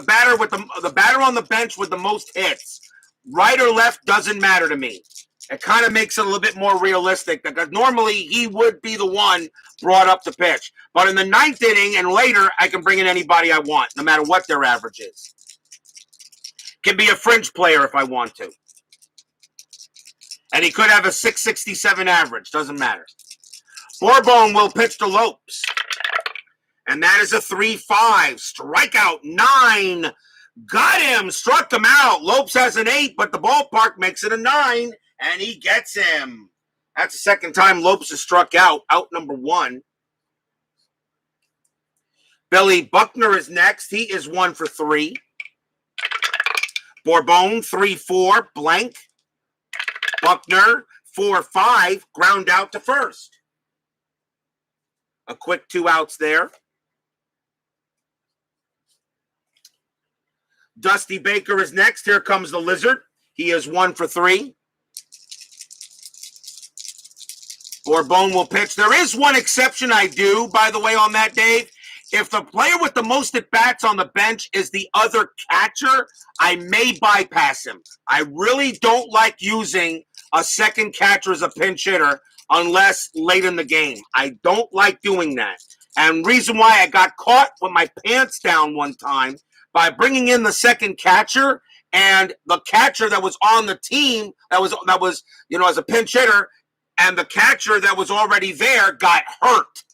batter with the batter on the bench with the most hits, right or left, doesn't matter to me. It kind of makes it a little bit more realistic because normally he would be the one brought up to pitch. But in the 9th inning and later, I can bring in anybody I want, no matter what their average is. Can be a fringe player if I want to. And he could have a 667 average. Doesn't matter. Borbon will pitch to Lopes. And that is a 3-5. Strikeout 9. Got him. Struck him out. Lopes has an 8, but the ballpark makes it a 9. And he gets him. That's the second time Lopes has struck out. Out number 1. Billy Buckner is next. He is 1 for 3. Borbon, 3-4. Blank. Buckner, 4-5. Ground out to first. A quick 2 outs there. Dusty Baker is next. Here comes the Lizard. He is 1 for 3. Borbon will pitch. There is one exception I do, by the way, on that, Dave. If the player with the most at-bats on the bench is the other catcher, I may bypass him. I really don't like using a second catcher as a pinch hitter unless late in the game. I don't like doing that. And reason why I got caught with my pants down one time by bringing in the second catcher, and the catcher that was on the team that was as a pinch hitter, and the catcher that was already there got hurt.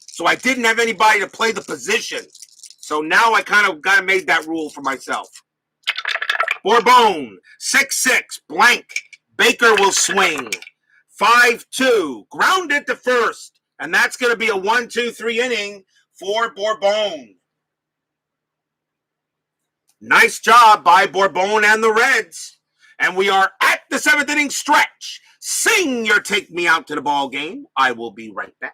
So I didn't have anybody to play the position. So now I kind of made that rule for myself. Borbon, 6-6, blank. Baker will swing. 5-2, grounded to first. And that's going to be a 1-2-3 inning for Borbon. Nice job by Borbon and the Reds. And we are at the 7th inning stretch. Sing your take me out to the ball game. I will be right back.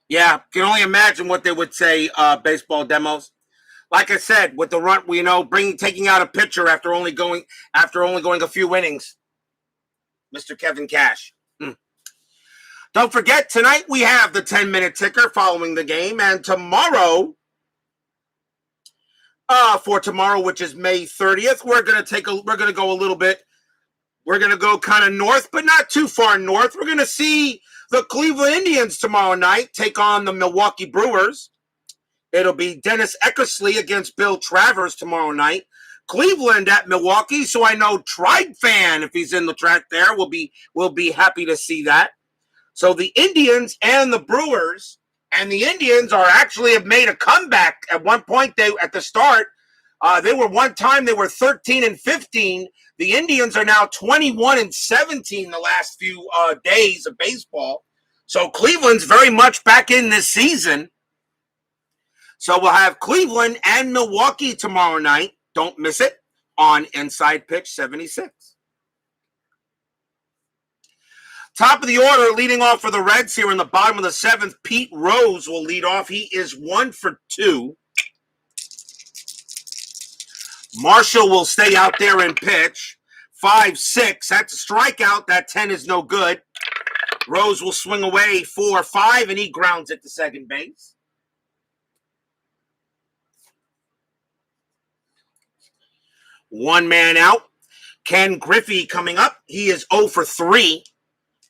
Yeah, can only imagine what they would say, baseball demos. Like I said, with the run, taking out a pitcher after only going a few innings. Mr. Kevin Cash. Don't forget, tonight we have the 10-minute ticker following the game, and tomorrow, for tomorrow, which is May 30th, we're gonna go a little bit. We're gonna go kind of north, but not too far north. We're gonna see the Cleveland Indians tomorrow night take on the Milwaukee Brewers. It'll be Dennis Eckersley against Bill Travers tomorrow night. Cleveland at Milwaukee, so I know Tribe fan, if he's in the track there, will be happy to see that. So the Indians and the Brewers, and the Indians have made a comeback. At one point, at the start, they were 13-15. The Indians are now 21-17 the last few days of baseball. So Cleveland's very much back in this season. So we'll have Cleveland and Milwaukee tomorrow night. Don't miss it on Inside Pitch 76. Top of the order, leading off for the Reds here in the bottom of the seventh, Pete Rose will lead off. He is 1 for 2. Marshall will stay out there and pitch. 5-6. That's a strikeout. That 10 is no good. Rose will swing away 4-5, and he grounds it to second base. One man out. Ken Griffey coming up. He is 0 for 3.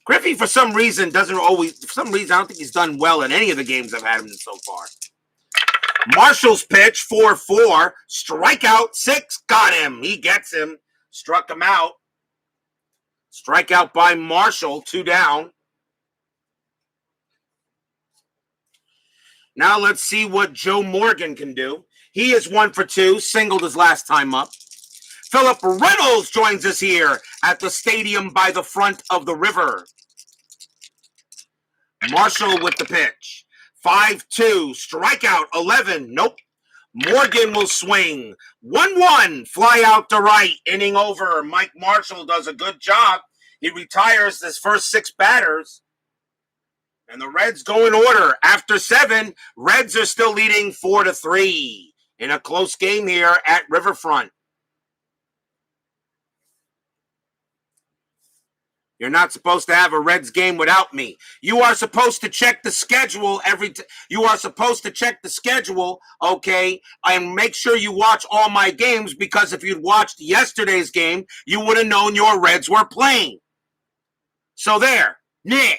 Griffey, for some reason, I don't think he's done well in any of the games I've had him in so far. Marshall's pitch, 4-4. Strikeout, 6. Got him. He gets him. Struck him out. Strikeout by Marshall, 2 down. Now let's see what Joe Morgan can do. He is 1 for 2. Singled his last time up. Philip Reynolds joins us here at the stadium by the front of the river. Marshall with the pitch. 5-2. Strikeout, 11. Nope. Morgan will swing. 1-1. Fly out to right. Inning over. Mike Marshall does a good job. He retires his first 6 batters. And the Reds go in order. After 7, Reds are still leading 4-3 in a close game here at Riverfront. You're not supposed to have a Reds game without me. You are supposed to check the schedule you are supposed to check the schedule, okay, and make sure you watch all my games, because if you'd watched yesterday's game, you would have known your Reds were playing. So there. Nah.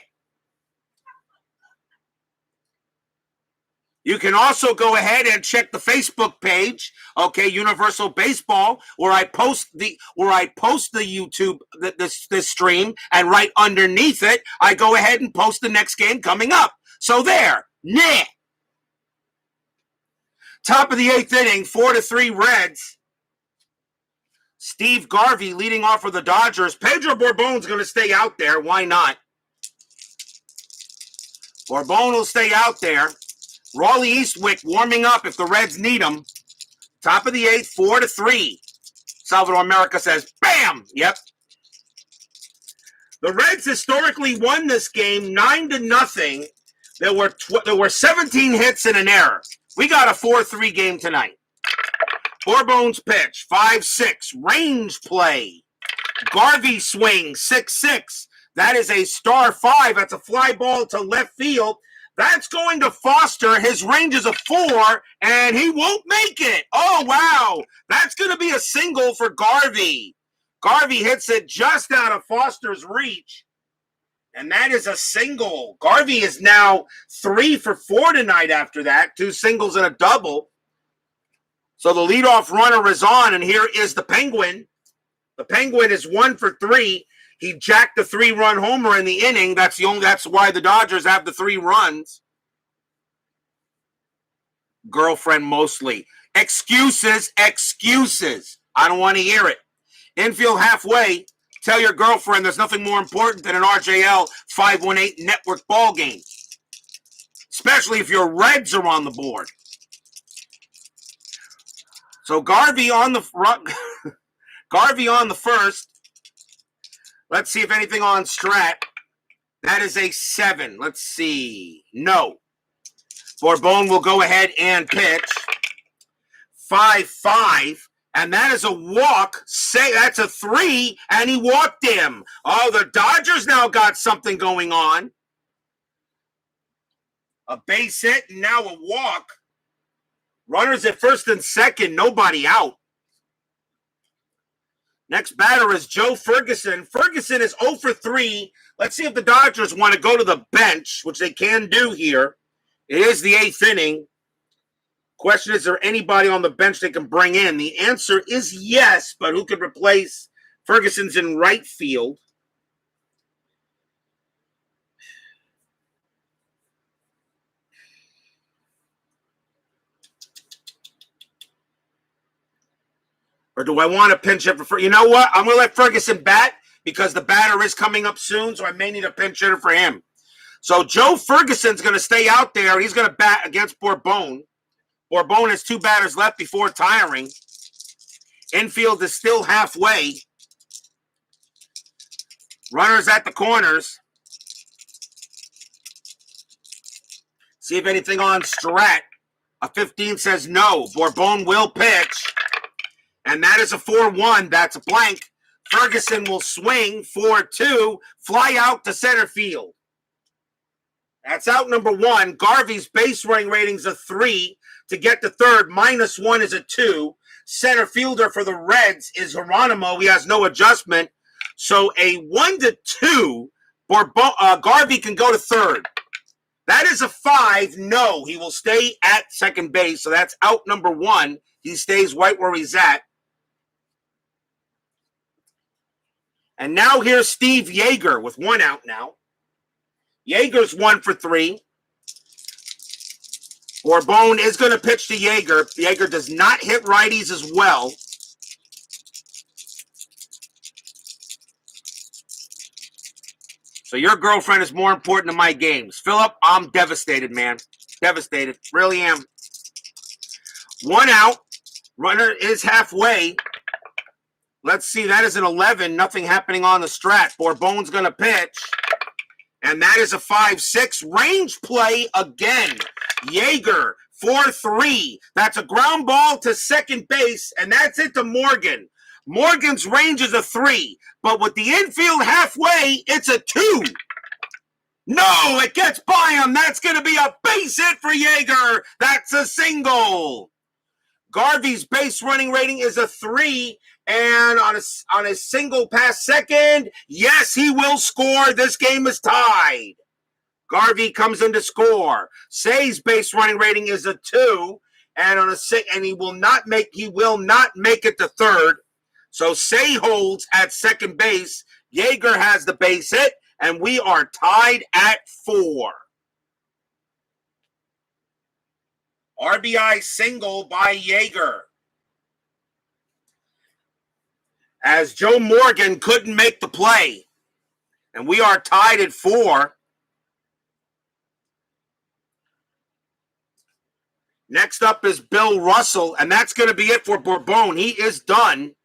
You can also go ahead and check the Facebook page, okay, Universal Baseball, where I post the YouTube this stream, and right underneath it, I go ahead and post the next game coming up. So there, nah. Top of the 8th inning, 4-3 Reds. Steve Garvey leading off for the Dodgers. Pedro Bourbone's going to stay out there. Why not? Bourbon will stay out there. Raleigh Eastwick warming up if the Reds need him. Top of the 8th, 4-3. Salvador America says, bam! Yep. The Reds historically won this game 9-0. There were 17 hits and an error. We got a 4-3 game tonight. Bourbone's pitch, 5-6. Range play. Garvey swing, 6-6. That is a star 5. That's a fly ball to left field. That's going to Foster. His range is a 4, and he won't make it. Oh, wow. That's going to be a single for Garvey. Garvey hits it just out of Foster's reach, and that is a single. Garvey is now 3 for 4 tonight after that, 2 singles and a double. So the leadoff runner is on, and here is the Penguin. The Penguin is 1 for 3. He jacked the 3-run homer in the inning. That's why the Dodgers have the 3 runs. Girlfriend mostly. Excuses. I don't want to hear it. Infield halfway. Tell your girlfriend there's nothing more important than an RJL 518 network ball game. Especially if your Reds are on the board. So Garvey on the first. Let's see if anything on Strat. That is a 7. Let's see. No. Bourbon will go ahead and pitch. 5-5. And that is a walk. That's a 3. And he walked him. Oh, the Dodgers now got something going on. A base hit and now a walk. Runners at first and second, nobody out. Next batter is Joe Ferguson. Ferguson is 0 for 3. Let's see if the Dodgers want to go to the bench, which they can do here. It is the 8th inning. Question, is there anybody on the bench they can bring in? The answer is yes, but who could replace Ferguson's in right field? Or do I want to pinch hit for? You know what? I'm going to let Ferguson bat because the batter is coming up soon, so I may need a pinch hitter for him. So Joe Ferguson's going to stay out there. He's going to bat against Bourbon. Bourbon has 2 batters left before tiring. Infield is still halfway. Runners at the corners. See if anything on Strat. A 15 says no. Bourbon will pitch. And that is a 4-1. That's a blank. Ferguson will swing 4-2. Fly out to center field. That's out number 1. Garvey's base running rating's a 3. To get to third, -1 is a 2. Center fielder for the Reds is Geronimo. He has no adjustment. So a 1-2, Garvey can go to third. That is a 5. No, he will stay at second base. So that's out number 1. He stays right where he's at. And now here's Steve Yeager with 1 out now. Yeager's 1 for 3. Bourbon is going to pitch to Yeager. Yeager does not hit righties as well. So your girlfriend is more important than my games. Philip, I'm devastated, man. Devastated. Really am. 1 out. Runner is halfway. Let's see. That is an 11. Nothing happening on the Strat. Bourbon's going to pitch. And that is a 5-6. Range play again. Yeager, 4-3. That's a ground ball to second base, and that's it to Morgan. Morgan's range is a 3, but with the infield halfway, it's a 2. No, it gets by him. That's going to be a base hit for Yeager. That's a single. Garvey's base running rating is a 3, and on a single past second, yes, he will score. This game is tied. Garvey comes in to score. Say's base running rating is a 2, and he will not make it to third. So Say holds at second base. Yeager has the base hit, and we are tied at 4. RBI single by Yeager. As Joe Morgan couldn't make the play. And we are tied at 4. Next up is Bill Russell, and that's going to be it for Bourbon. He is done.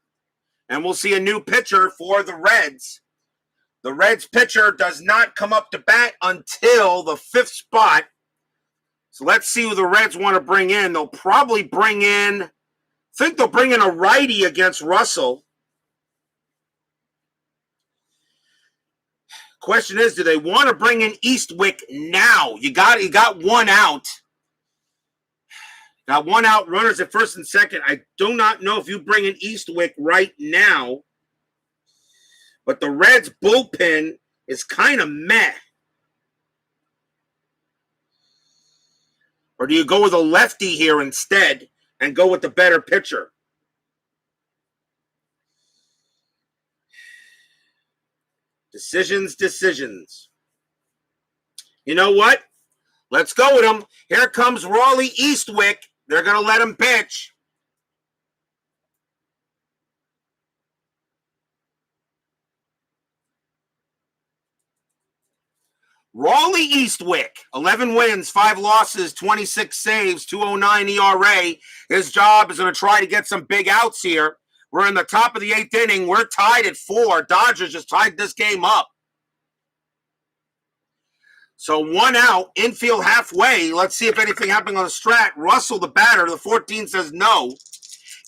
And we'll see a new pitcher for the Reds. The Reds pitcher does not come up to bat until the 5th spot. So let's see who the Reds want to bring in. They'll probably bring in, I think they'll bring in a righty against Russell. Question is, do they want to bring in Eastwick now? You got 1 out. Got 1 out, runners at first and second. I do not know if you bring in Eastwick right now. But the Reds bullpen is kind of meh. Or do you go with a lefty here instead and go with the better pitcher? Decisions. You know what? Let's go with him. Here comes Raleigh Eastwick. They're going to let him pitch. Raleigh Eastwick, 11 wins, 5 losses, 26 saves, 209 ERA. His job is going to try to get some big outs here. We're in the top of the 8th inning. We're tied at 4. Dodgers just tied this game up. So 1 out, infield halfway. Let's see if anything happened on the Strat. Russell, the batter, the 14 says no.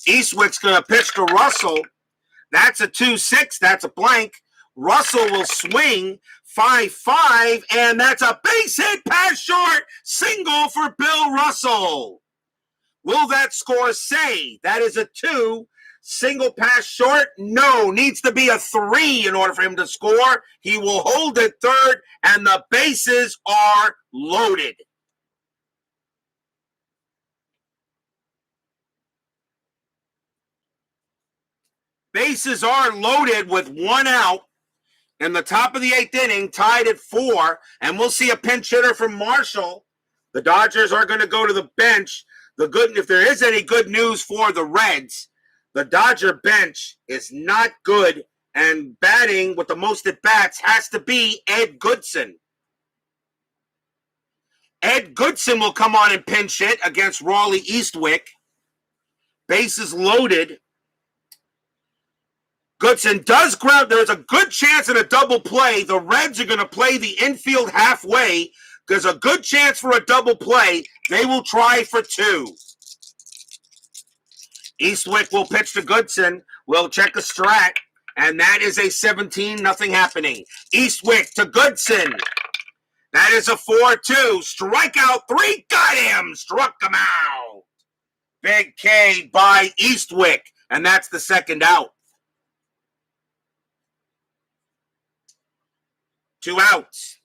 Eastwick's going to pitch to Russell. That's a 2-6. That's a blank. Russell will swing 5-5, and that's a base hit pass short, single for Bill Russell. Will that score say that is a 2? Single pass short? No, needs to be a 3 in order for him to score. He will hold it third, and the bases are loaded. Bases are loaded with 1 out in the top of the 8th inning, tied at 4, and we'll see a pinch hitter from Marshall. The Dodgers are going to go to the bench. If there is any good news for the Reds, the Dodger bench is not good, and batting with the most at bats has to be Ed Goodson. Ed Goodson will come on and pinch hit against Raleigh Eastwick. Bases loaded. Goodson does ground. There's a good chance in a double play. The Reds are going to play the infield halfway. There's a good chance for a double play. They will try for 2. Eastwick will pitch to Goodson. We'll check a strat, and that is a 17, nothing happening. Eastwick to Goodson. That is a 4-2. Strikeout 3. Got him. Struck him out. Big K by Eastwick, and that's the second out. 2 outs.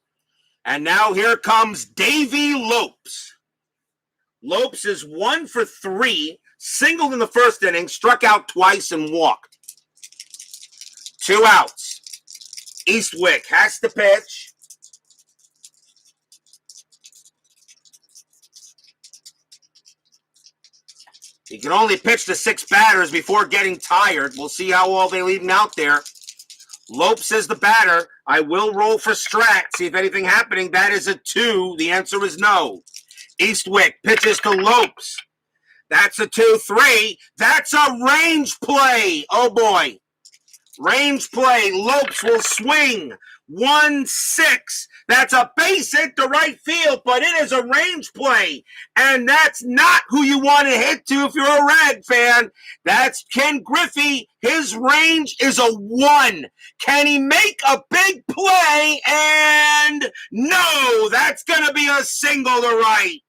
And now here comes Davey Lopes. Lopes is 1 for 3, singled in the first inning, struck out twice and walked. 2 outs. Eastwick has to pitch. He can only pitch to 6 batters before getting tired. We'll see how well they leave him out there. Lopes is the batter. I will roll for strat, see if anything happening. That is a 2. The answer is no. Eastwick pitches to Lopes. That's a 2-3. That's a range play. Oh, boy. Range play. Lopes will swing. 1-6. That's a base hit to right field, but it is a range play. And that's not who you want to hit to if you're a Rag fan. That's Ken Griffey. His range is a 1. Can he make a big play? And no, that's going to be a single to right.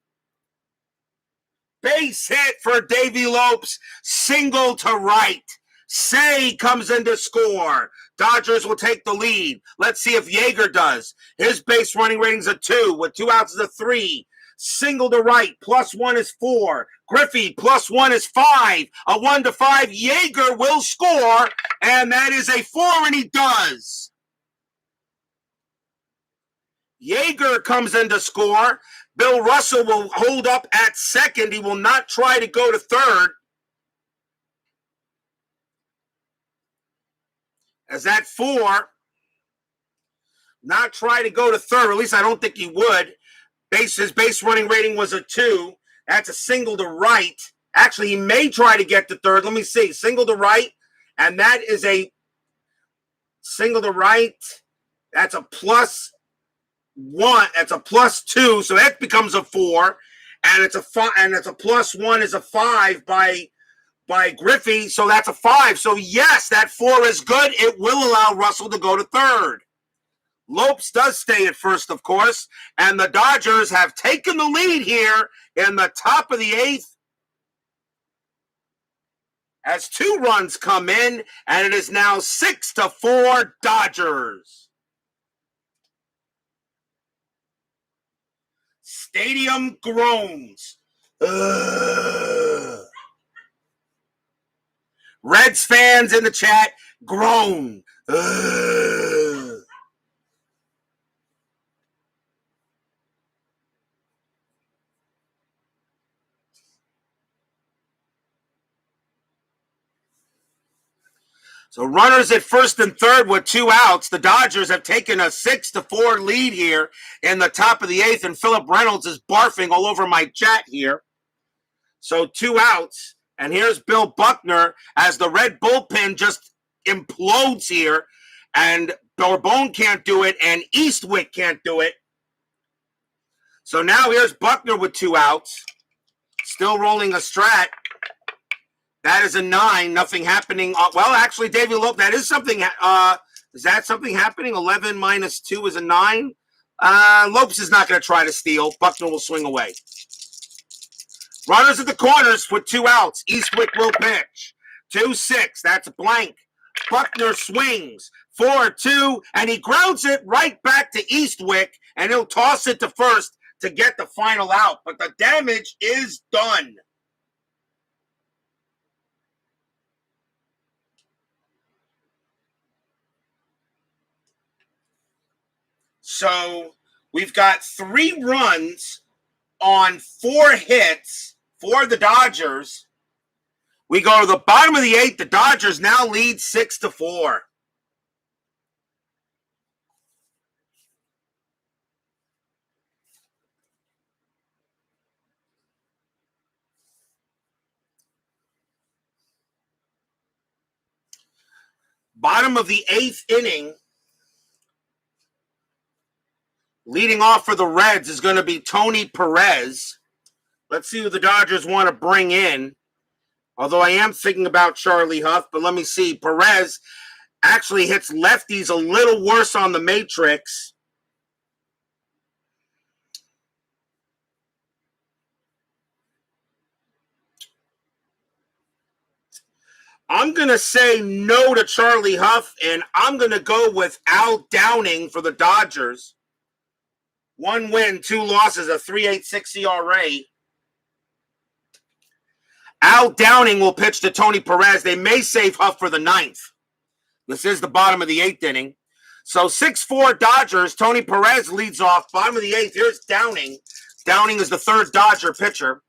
Base hit for Davey Lopes. Single to right. Say comes in to score. Dodgers will take the lead. Let's see if Yeager does. His base running rating's a 2. With 2 outs is a 3. Single to right. +1 is 4. Griffey +1 is 5. A 1 to 5. Yeager will score. And that is a 4, and he does. Yeager comes in to score. Bill Russell will hold up at second. He will not try to go to third. As that 4, not try to go to third. At least I don't think he would. His base running rating was a 2. That's a single to right. Actually, he may try to get to third. Let me see. Single to right. And that is a single to right. That's a +1. That's a +2. So that becomes a 4. And it's a 5. And it's a +1 is a 5 by Griffey, so that's a 5. So yes, that 4 is good. It will allow Russell to go to third. Lopes does stay at first, of course, and the Dodgers have taken the lead here in the top of the 8th as 2 runs come in, and it is now 6-4 Dodgers. Stadium groans. Ugh. Reds fans in the chat groan. Ugh. So runners at first and third with 2 outs. The Dodgers have taken a 6-4 lead here in the top of the 8th, and Philip Reynolds is barfing all over my chat here. So 2 outs. And here's Bill Buckner as the Red bullpen just implodes here. And Borbone can't do it, and Eastwick can't do it. So now here's Buckner with 2 outs. Still rolling a strat. That is a 9. Nothing happening. Well, actually, Davey Lopes, that is something. Is that something happening? 11 minus 2 is a 9. Lopes is not going to try to steal. Buckner will swing away. Runners at the corners with 2 outs. Eastwick will pitch. 2-6. That's blank. Buckner swings. 4-2. And he grounds it right back to Eastwick. And he'll toss it to first to get the final out. But the damage is done. So we've got 3 runs on 4 hits for the Dodgers. We go to the bottom of the 8th. The Dodgers now lead 6-4. Bottom of the 8th inning. Leading off for the Reds is going to be Tony Perez. Let's see who the Dodgers want to bring in. Although I am thinking about Charlie Huff, but let me see. Perez actually hits lefties a little worse on the matrix. I'm going to say no to Charlie Huff, and I'm going to go with Al Downing for the Dodgers. 1 win, 2 losses, a 3.86 ERA. Al Downing will pitch to Tony Perez. They may save Huff for the 9th. This is the bottom of the 8th inning. So 6-4 Dodgers. Tony Perez leads off. Bottom of the 8th. Here's Downing. Downing is the 3rd Dodger pitcher.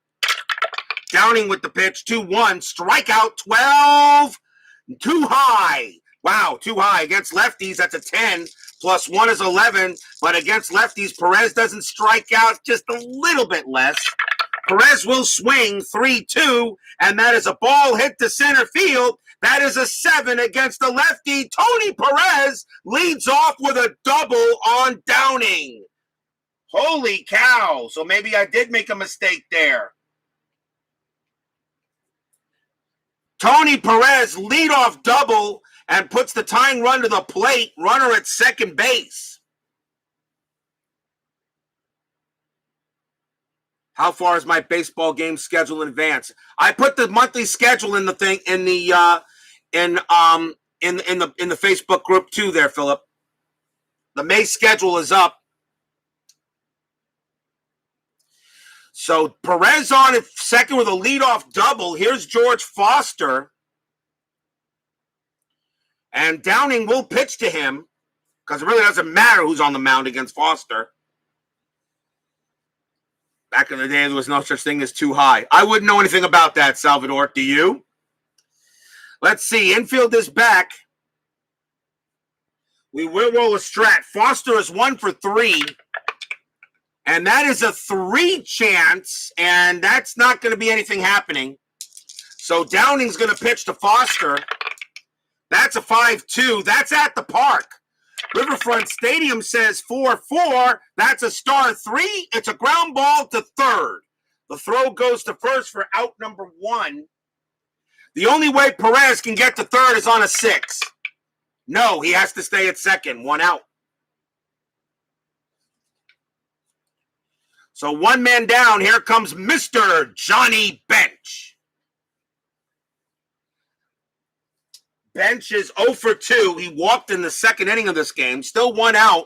Downing with the pitch. 2-1. Strikeout 12. Too high. Wow, too high. Against lefties, that's a 10. Plus 1 is 11. But against lefties, Perez doesn't strike out, just a little bit less. Perez will swing 3-2, and that is a ball hit to center field. That is a 7 against the lefty. Tony Perez leads off with a double on Downing. Holy cow. So maybe I did make a mistake there. Tony Perez leadoff double and puts the tying run to the plate. Runner at second base. How far is my baseball game schedule in advance? I put the monthly schedule in the thing in the Facebook group too there, Philip. The May schedule is up. So Perez on at second with a leadoff double. Here's George Foster. And Downing will pitch to him because it really doesn't matter who's on the mound against Foster. Back in the day, there was no such thing as too high. I wouldn't know anything about that, Salvador. Do you? Let's see. Infield is back. We will roll a strat. Foster is 1 for 3. And that is a 3 chance, and that's not going to be anything happening. So Downing's going to pitch to Foster. That's a 5-2. That's at the park. Riverfront Stadium says 4-4. That's a star 3. It's a ground ball to third. The throw goes to first for out number 1. The only way Perez can get to third is on a 6. No, he has to stay at second. 1 out. So 1 man down. Here comes Mr. Johnny Bench. Bench is 0 for 2. He walked in the second inning of this game. Still 1 out.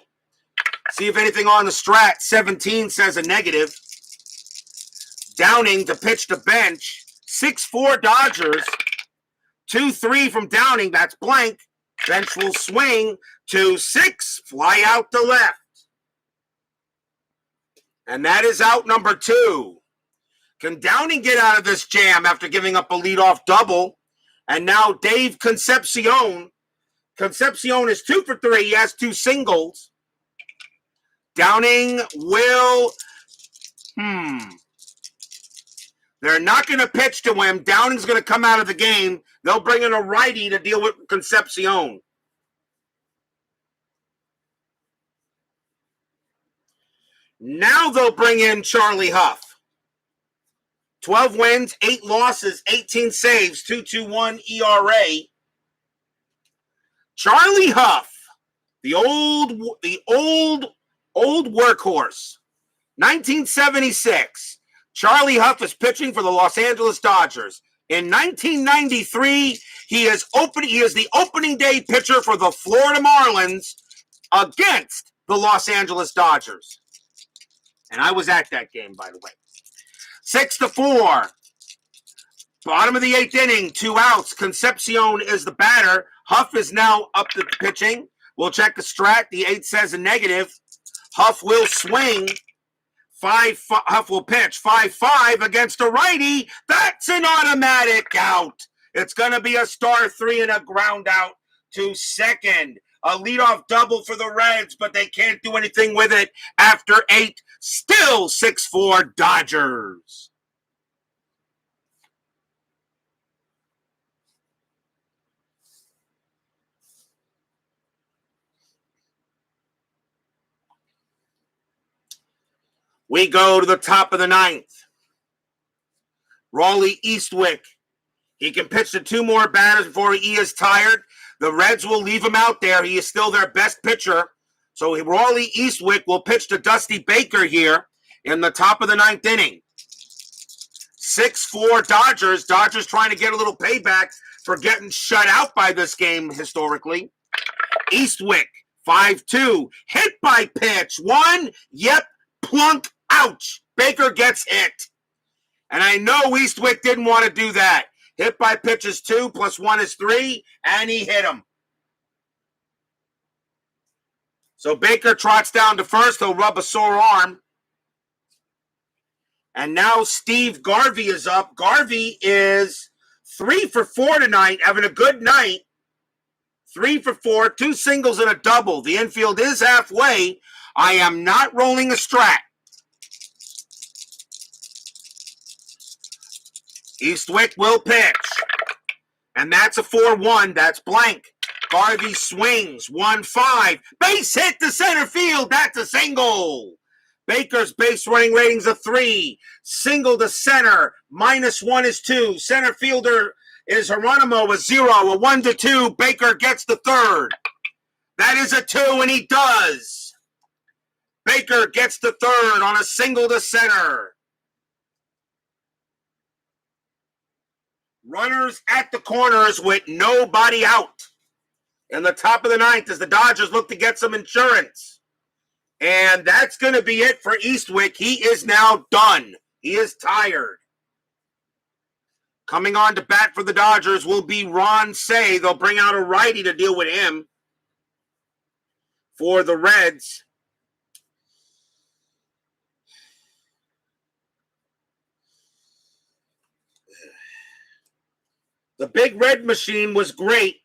See if anything on the strat. 17 says a negative. Downing to pitch to Bench. 6-4 Dodgers. 2-3 from Downing. That's blank. Bench will swing. 2-6. Fly out to left. And that is out number 2. Can Downing get out of this jam after giving up a leadoff double? And now Dave Concepcion. Concepcion is 2 for 3. He has 2 singles. Downing will... They're not going to pitch to him. Downing's going to come out of the game. They'll bring in a righty to deal with Concepcion. Now they'll bring in Charlie Huff. 12 wins, 8 losses, 18 saves, 2.21 ERA. Charlie Huff The old workhorse. 1976. Charlie Huff is pitching for the Los Angeles Dodgers. In 1993, he is the opening day pitcher for the Florida Marlins against the Los Angeles Dodgers. And I was at that game, by the way. 6-4. Bottom of the 8th inning, 2 outs. Concepcion is the batter. Huff is now up to pitching. We'll check the strat. The 8 says a negative. Huff will swing. Huff will pitch 5-5 against a righty. That's an automatic out. It's going to be a star 3 and a ground out to second. A leadoff double for the Reds, but they can't do anything with it after 8. Still 6-4 Dodgers. We go to the top of the 9th. Raleigh Eastwick. He can pitch to 2 more batters before he is tired. The Reds will leave him out there. He is still their best pitcher. So Raleigh Eastwick will pitch to Dusty Baker here in the top of the 9th inning. 6-4 Dodgers. Dodgers trying to get a little payback for getting shut out by this game historically. Eastwick, 5-2. Hit by pitch. 1. Yep. Plunk. Ouch. Baker gets hit. And I know Eastwick didn't want to do that. Hit by pitch is 2 + 1 is 3, and he hit him. So Baker trots down to first. He'll rub a sore arm. And now Steve Garvey is up. Garvey is 3 for 4 tonight, having a good night. 3 for 4, 2 singles and a double. The infield is halfway. I am not rolling a strat. Eastwick will pitch. And that's a 4-1. That's blank. Garvey swings. 1-5. Base hit to center field. That's a single. Baker's base running rating's a 3. Single to center. -1 is 2. Center fielder is Geronimo, a 0. A 1-2. Baker gets the third. That is a 2, and he does. Baker gets the third on a single to center. Runners at the corners with nobody out. In the top of the 9th as the Dodgers look to get some insurance. And that's going to be it for Eastwick. He is now done. He is tired. Coming on to bat for the Dodgers will be Ron Say. They'll bring out a righty to deal with him. For the Reds. The Big Red Machine was great,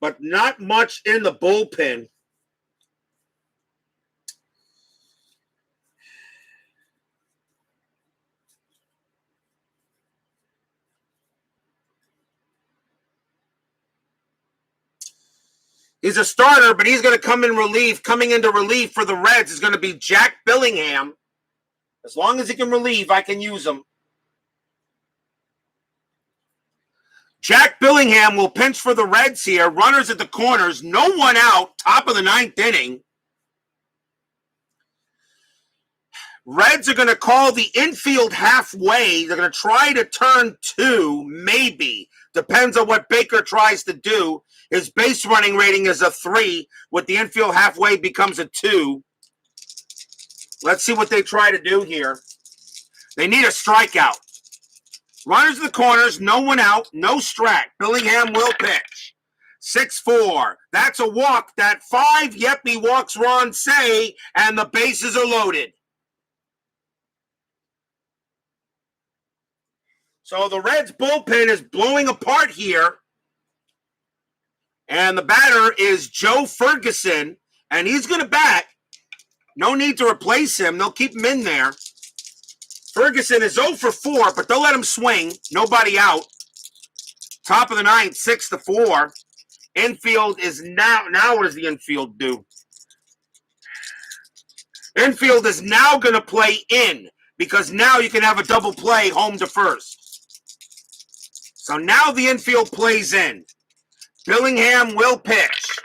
but not much in the bullpen. He's a starter, but he's going to come in relief. Coming into relief for the Reds is going to be Jack Billingham. As long as he can relieve, I can use him. Jack Billingham will pinch for the Reds here. Runners at the corners. No one out. Top of the 9th inning. Reds are going to call the infield halfway. They're going to try to turn 2, maybe. Depends on what Baker tries to do. His base running rating is a 3. With the infield halfway becomes a 2. Let's see what they try to do here. They need a strikeout. Runners in the corners, no one out, no strat. Billingham will pitch. 6-4. That's a walk. That 5, yep, he walks Ron Say, and the bases are loaded. So the Reds bullpen is blowing apart here. And the batter is Joe Ferguson, and he's going to bat. No need to replace him. They'll keep him in there. Ferguson is 0 for 4, but they'll let him swing. Nobody out. Top of the 9th, 6-4. Infield is now what does the infield do? Infield is now going to play in because now you can have a double play home to first. So now the infield plays in. Billingham will pitch.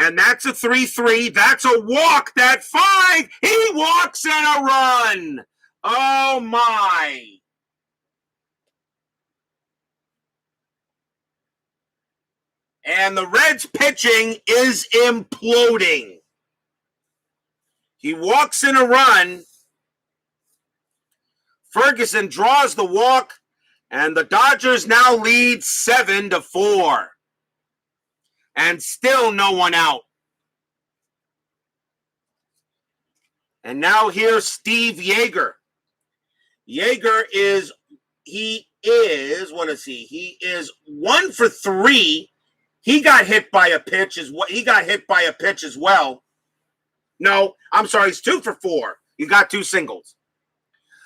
And that's a 3-3. That's a walk. That 5. He walks and a run. Oh, my. And the Reds pitching is imploding. He walks in a run. Ferguson draws the walk, and the Dodgers now lead 7-4. And still no one out. And now here's Steve Yeager. Yeager is, what is he? He is 1 for 3. He got hit by a pitch as well. No, I'm sorry, he's 2 for 4. He got 2 singles.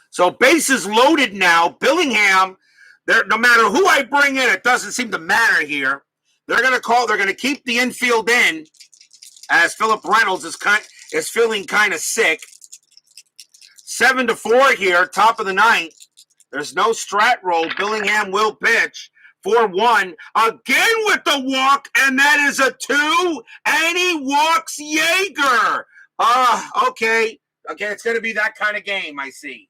So bases loaded now. Billingham, no matter who I bring in, it doesn't seem to matter here. They're going to keep the infield in, as Philip Reynolds is feeling kind of sick. 7-4 here, top of the ninth. There's no strat roll. Billingham will pitch. 4-1. Again with the walk, and that is a 2. And he walks Yeager. Okay. Okay, it's going to be that kind of game, I see.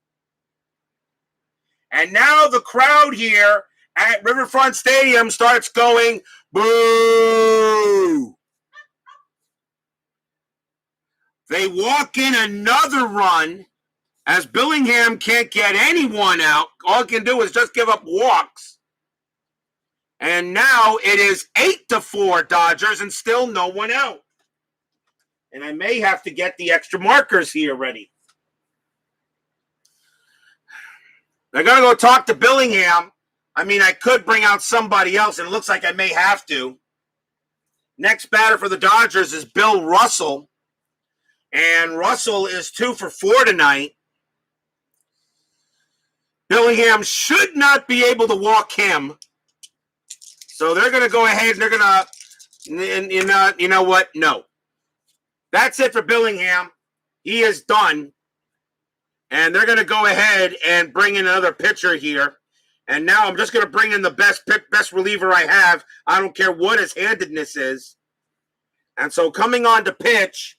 And now the crowd here at Riverfront Stadium starts going, boo! They walk in another run as Billingham can't get anyone out. All he can do is just give up walks. And now it is 8-4 Dodgers and still no one out. And I may have to get the extra markers here ready. They're going to go talk to Billingham. I mean, I could bring out somebody else, and it looks like I may have to. Next batter for the Dodgers is Bill Russell. And Russell is 2 for 4 tonight. Billingham should not be able to walk him. So they're going to go ahead and they're going to, you know what? No. That's it for Billingham. He is done. And they're going to go ahead and bring in another pitcher here. And now I'm just going to bring in the best reliever I have. I don't care what his handedness is. And so coming on to pitch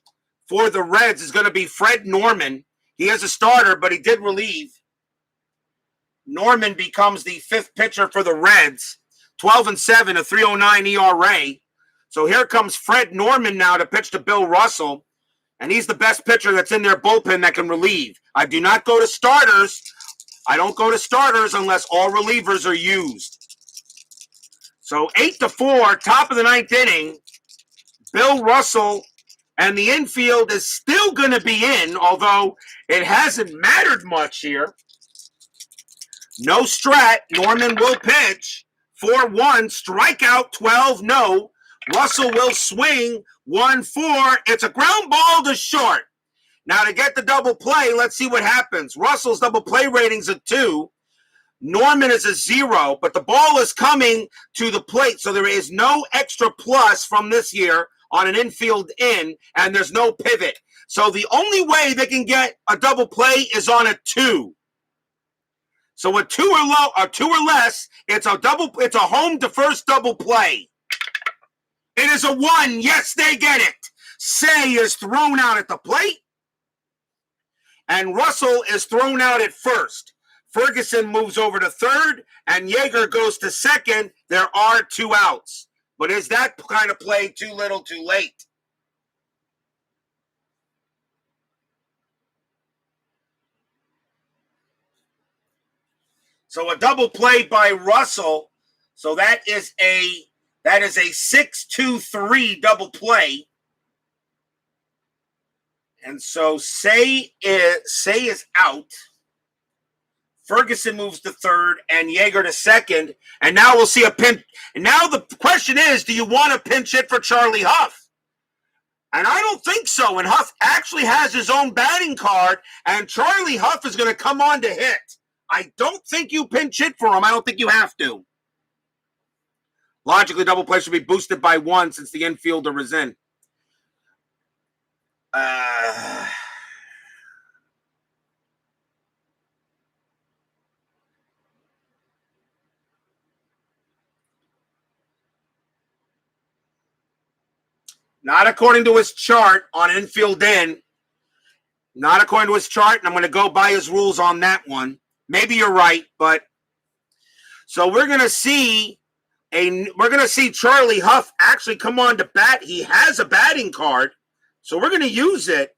for the Reds is going to be Fred Norman. He is a starter, but he did relieve. Norman becomes the 5th pitcher for the Reds. 12-7, a 3.09 ERA. So here comes Fred Norman now to pitch to Bill Russell. And he's the best pitcher that's in their bullpen that can relieve. I do not go to starters. I don't go to starters unless all relievers are used. So 8-4, top of the 9th inning. Bill Russell, and the infield is still going to be in, although it hasn't mattered much here. No strat. Norman will pitch. 4-1, strikeout, 12, no. Russell will swing, 1-4. It's a ground ball to short. Now to get the double play, let's see what happens. Russell's double play rating's a 2. Norman is a 0, but the ball is coming to the plate, so there is no extra plus from this year on an infield in, and there's no pivot. So the only way they can get a double play is on a 2. So a 2 or less, it's a home to first double play. It is a 1. Yes, they get it. Say is thrown out at the plate. And Russell is thrown out at first. Ferguson moves over to third, and Yeager goes to second. There are 2 outs. But is that kind of play too little, too late? So a double play by Russell. So that is a 6-2-3 double play. And so Say is out. Ferguson moves to third and Yeager to second. And now we'll see a pinch. And now the question is, do you want to pinch hit for Charlie Huff? And I don't think so. And Huff actually has his own batting card, and Charlie Huff is going to come on to hit. I don't think you pinch hit for him. I don't think you have to. Logically, double play should be boosted by 1 since the infielder is in. Not according to his chart on infield in. Not according to his chart, and I'm going to go by his rules on that one. Maybe you're right, but so we're going to see Charlie Huff actually come on to bat. He has a batting card, so we're going to use it.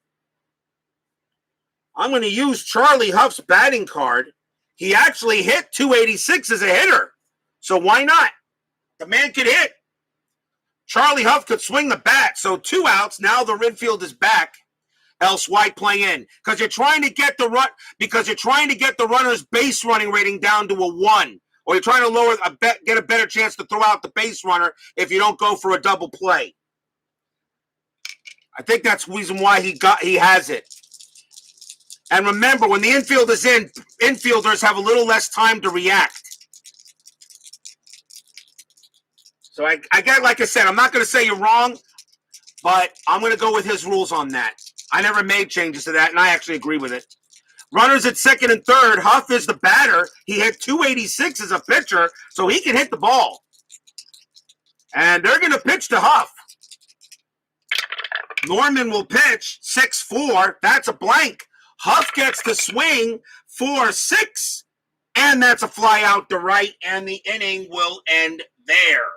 I'm going to use Charlie Huff's batting card. He actually hit 286 as a hitter, so why not? The man could hit. Charlie Huff could swing the bat, so 2 outs. Now the infield is back. Else why play in? Because you're trying to get the runner's base running rating down to a 1, or you're trying to get a better chance to throw out the base runner if you don't go for a double play. I think that's the reason why he has it. And remember, when the infield is in, infielders have a little less time to react. So I get, like I said, I'm not going to say you're wrong, but I'm going to go with his rules on that. I never made changes to that, and I actually agree with it. Runners at second and third. Huff is the batter. He hit 286 as a pitcher, so he can hit the ball. And they're going to pitch to Huff. Norman will pitch 6-4. That's a blank. Huff gets to swing 4-6, and that's a fly out to right, and the inning will end there.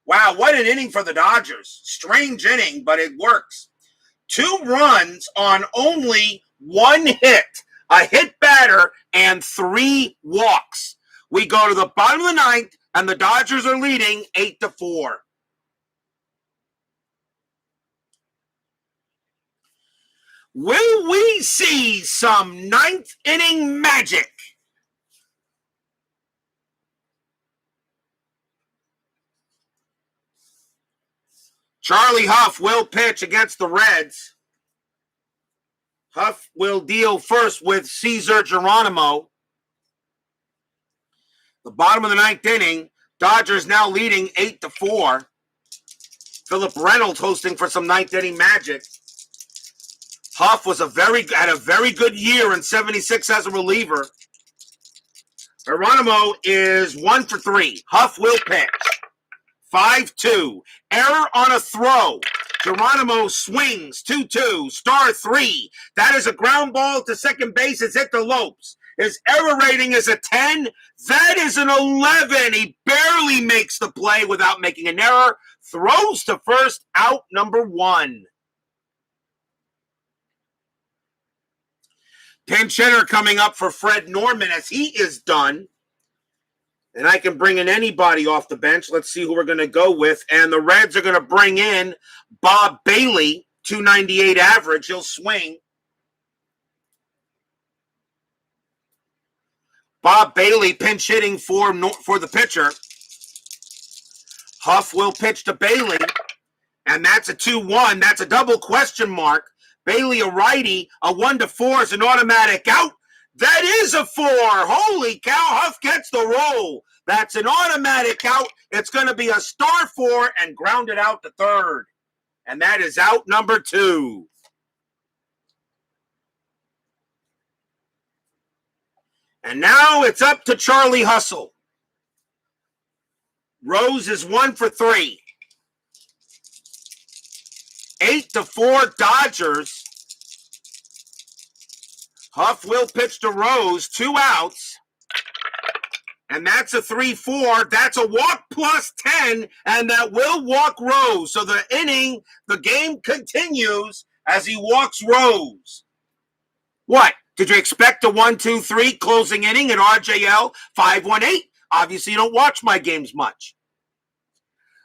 Wow, what an inning for the Dodgers. Strange inning, but it works. 2 runs on only 1 hit. A hit batter and 3 walks. We go to the bottom of the 9th, and the Dodgers are leading 8-4. Will we see some 9th inning magic? Charlie Huff will pitch against the Reds. Huff will deal first with Cesar Geronimo. The bottom of the 9th inning, Dodgers now leading 8-4. Philip Reynolds hosting for some 9th inning magic. Huff had a very good year in 76 as a reliever. Geronimo is 1 for 3. Huff will pitch. 5-2. Error on a throw. Geronimo swings 2-2. Star 3. That is a ground ball to second base. It's hit the Lopes. His error rating is a 10. That is an 11. He barely makes the play without making an error. Throws to first, out number 1. Pinch hitter coming up for Fred Norman as he is done. And I can bring in anybody off the bench. Let's see who we're going to go with. And the Reds are going to bring in Bob Bailey, 298 average. He'll swing. Bob Bailey pinch hitting for the pitcher. Huff will pitch to Bailey. And that's a 2-1. That's a double question mark. Bailey, a righty. A 1-4 is an automatic out. That is a 4. Holy cow. Huff gets the roll. That's an automatic out. It's going to be a star 4 and grounded out to third. And that is out number 2. And now it's up to Charlie Hustle. Rose is 1 for 3. 8-4 Dodgers. Huff will pitch to Rose, 2 outs. And that's a 3-4. That's a walk plus 10, and that will walk Rose. So the game continues as he walks Rose. What? Did you expect a 1-2-3 closing inning at RJL 518? Obviously, you don't watch my games much.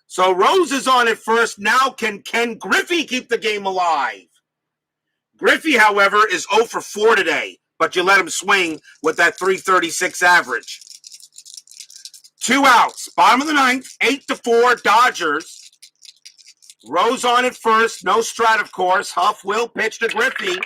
So Rose is on at first. Now can Ken Griffey keep the game alive? Griffey, however, is 0 for 4 today, but you let him swing with that 336 average. 2 outs. Bottom of the 9th, 8-4 Dodgers. Rose on at first. No Strat, of course. Huff will pitch to Griffey.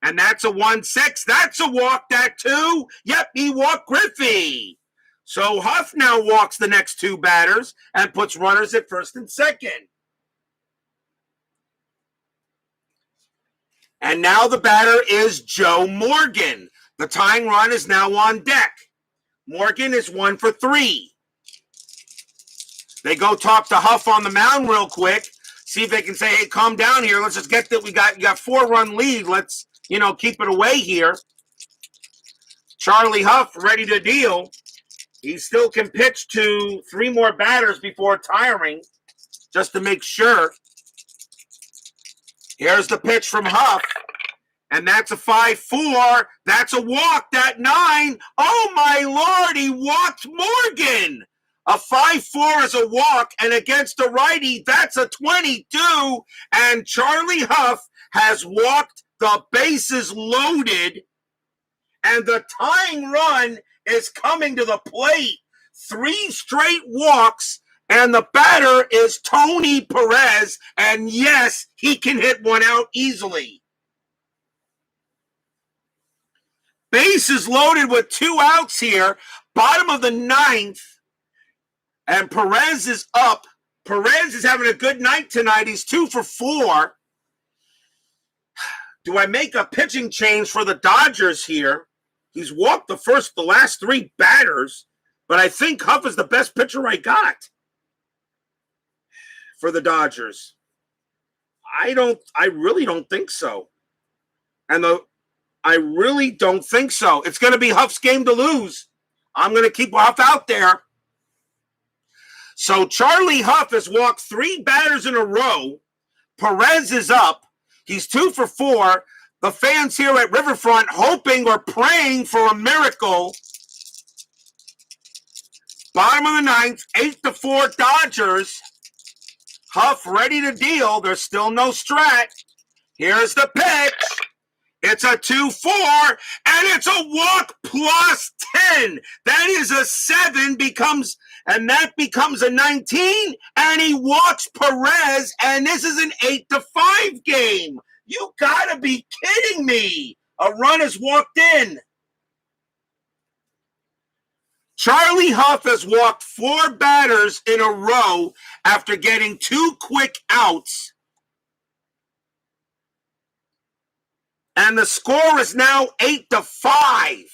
And that's a 1-6. That's a walk, that too. Yep, he walked Griffey. So Huff now walks the next 2 batters and puts runners at first and second. And now the batter is Joe Morgan. The tying run is now on deck. Morgan is 1 for 3. They go talk to Huff on the mound real quick. see if they can say, hey, calm down here. Let's just get that. You got 4-run lead. Let's, keep it away here. Charlie Huff ready to deal. He still can pitch to 3 more batters before tiring, just to make sure. Here's the pitch from Huff. And that's a 5-4. That's a walk. That 9. Oh, my Lord, he walked Morgan. A 5-4 is a walk, and against a righty, that's a 22. And Charlie Huff has walked the bases loaded, and the tying run is coming to the plate. 3 straight walks, and the batter is Tony Perez, and yes, he can hit one out easily. Bases loaded with 2 outs here. Bottom of the 9th. And Perez is up. Perez is having a good night tonight. He's 2 for 4. Do I make a pitching change for the Dodgers here? He's walked the last 3 batters. But I think Huff is the best pitcher I got for the Dodgers. I really don't think so. I really don't think so. It's going to be Huff's game to lose. I'm going to keep Huff out there. So Charlie Huff has walked 3 batters in a row. Perez is up. He's 2 for 4. The fans here at Riverfront hoping or praying for a miracle. Bottom of the 9th, 8-4 Dodgers. Huff ready to deal. There's still no strat. Here's the pitch. It's a 2-4, and it's a walk plus 10. That is a 7, and that becomes a 19, and he walks Perez, and this is an 8-5 game. You gotta be kidding me. A run has walked in. Charlie Huff has walked 4 batters in a row after getting 2 quick outs. And the score is now 8-5.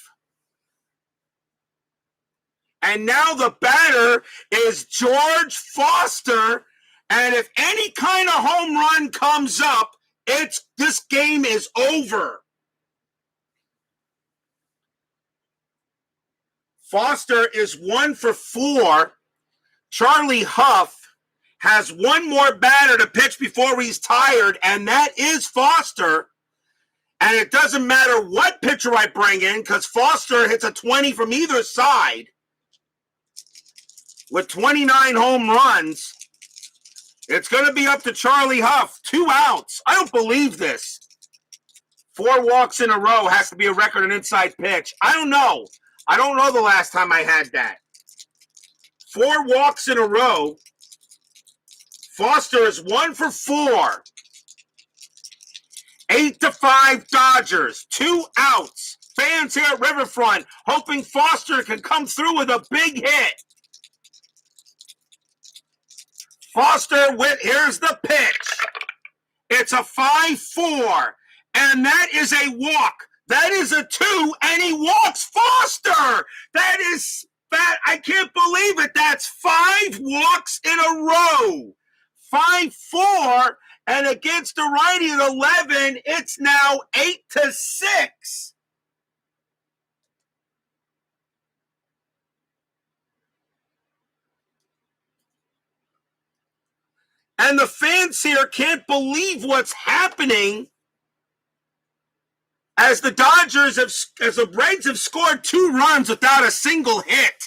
And now the batter is George Foster. And if any kind of home run comes up, this game is over. Foster is 1 for 4. Charlie Huff has 1 more batter to pitch before he's tired, and that is Foster. And it doesn't matter what pitcher I bring in because Foster hits a 20 from either side with 29 home runs. It's going to be up to Charlie Huff. 2 outs. I don't believe this. 4 walks in a row has to be a record in inside pitch. I don't know. I don't know the last time I had that. 4 walks in a row. Foster is 1 for 4. 8-5 Dodgers, 2 outs. Fans here at Riverfront hoping Foster can come through with a big hit. Foster here's the pitch. It's a 5-4, and that is a walk. That is a 2, and he walks Foster. I can't believe it. That's 5 walks in a row. 5-4. And against the righty at 11, it's now 8-6. And the fans here can't believe what's happening as the Reds have scored 2 runs without a single hit.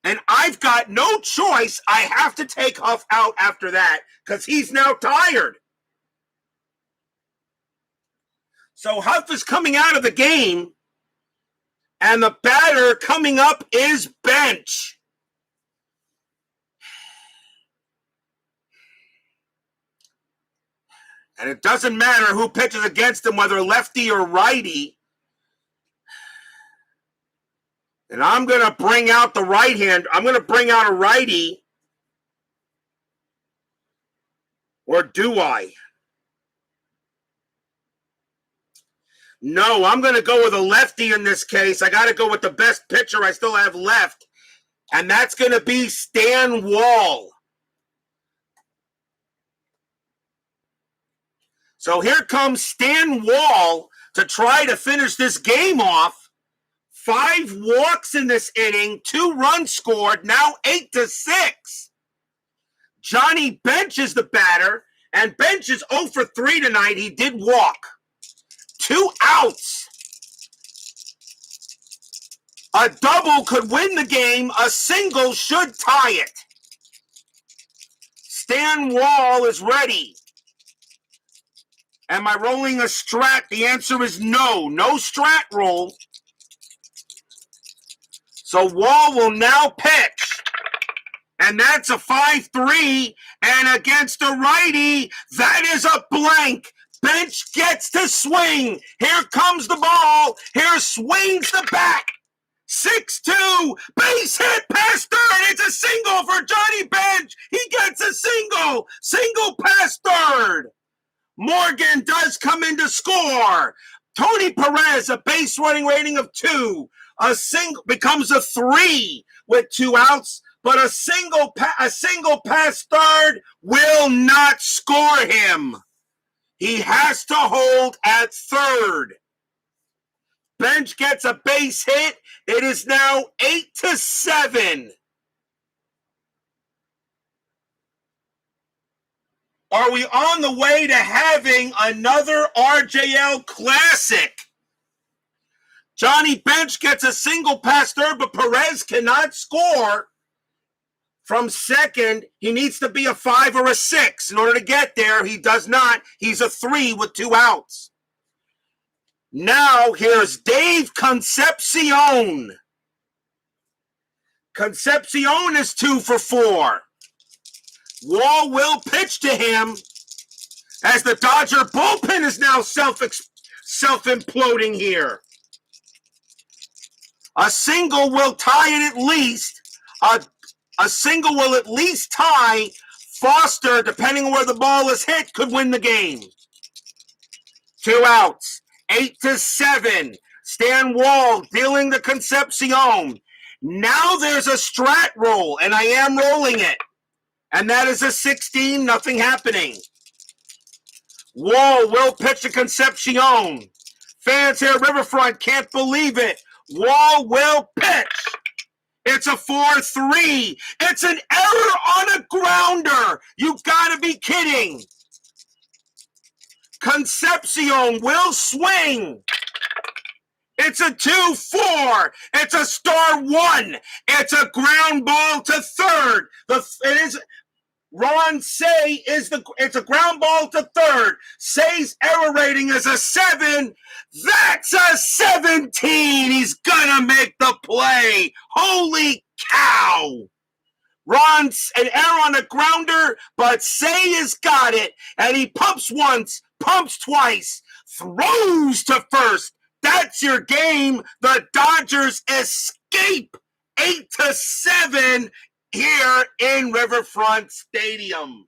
And I've got no choice. I have to take Huff out after that because he's now tired. So Huff is coming out of the game, and the batter coming up is Bench. And it doesn't matter who pitches against him, whether lefty or righty. And I'm going to bring out the right hand. I'm going to bring out a righty. Or do I? No, I'm going to go with a lefty in this case. I got to go with the best pitcher I still have left. And that's going to be Stan Wall. So here comes Stan Wall to try to finish this game off. 5 walks in this inning, 2 runs scored, now 8-6. Johnny Bench is the batter, and Bench is 0 for 3 tonight. He did walk. 2 outs. A double could win the game. A single should tie it. Stan Wall is ready. Am I rolling a strat? The answer is no. No strat roll. So Wall will now pitch. And that's a 5-3. And against a righty, that is a blank. Bench gets to swing. Here comes the ball. Here swings the bat. 6-2. Base hit past third. It's a single for Johnny Bench. He gets a single. Single past third. Morgan does come in to score. Tony Perez, a base running rating of 2. A single becomes a 3 with 2 outs. But a single past third will not score him. He has to hold at third. Bench gets a base hit. It is now 8-7. Are we on the way to having another RJL Classic? Johnny Bench gets a single past third, but Perez cannot score. From second, he needs to be a 5 or a 6. In order to get there, he does not. He's a 3 with 2 outs. Now, here's Dave Concepcion. Concepcion is 2 for 4. Wall will pitch to him as the Dodger bullpen is now self-imploding here. A single will tie it at least. A single will at least tie. Foster, depending on where the ball is hit, could win the game. 2 outs. 8-7. Stan Wall dealing to Concepcion. Now there's a strat roll, and I am rolling it. And that is a 16, nothing happening. Wall will pitch to Concepcion. Fans here at Riverfront can't believe it. Wall will pitch. It's a 4-3. It's an error on a grounder. You gotta be kidding. Concepcion will swing. It's a 2-4. It's a star 1. It's a ground ball to third. Ron Say it's a ground ball to third. Say's error rating is a 7. That's a 17. He's gonna make the play. Holy cow. Ron's an error on a grounder, but Say has got it. And he pumps once, pumps twice, throws to first. That's your game. The Dodgers escape 8-7 here in Riverfront Stadium.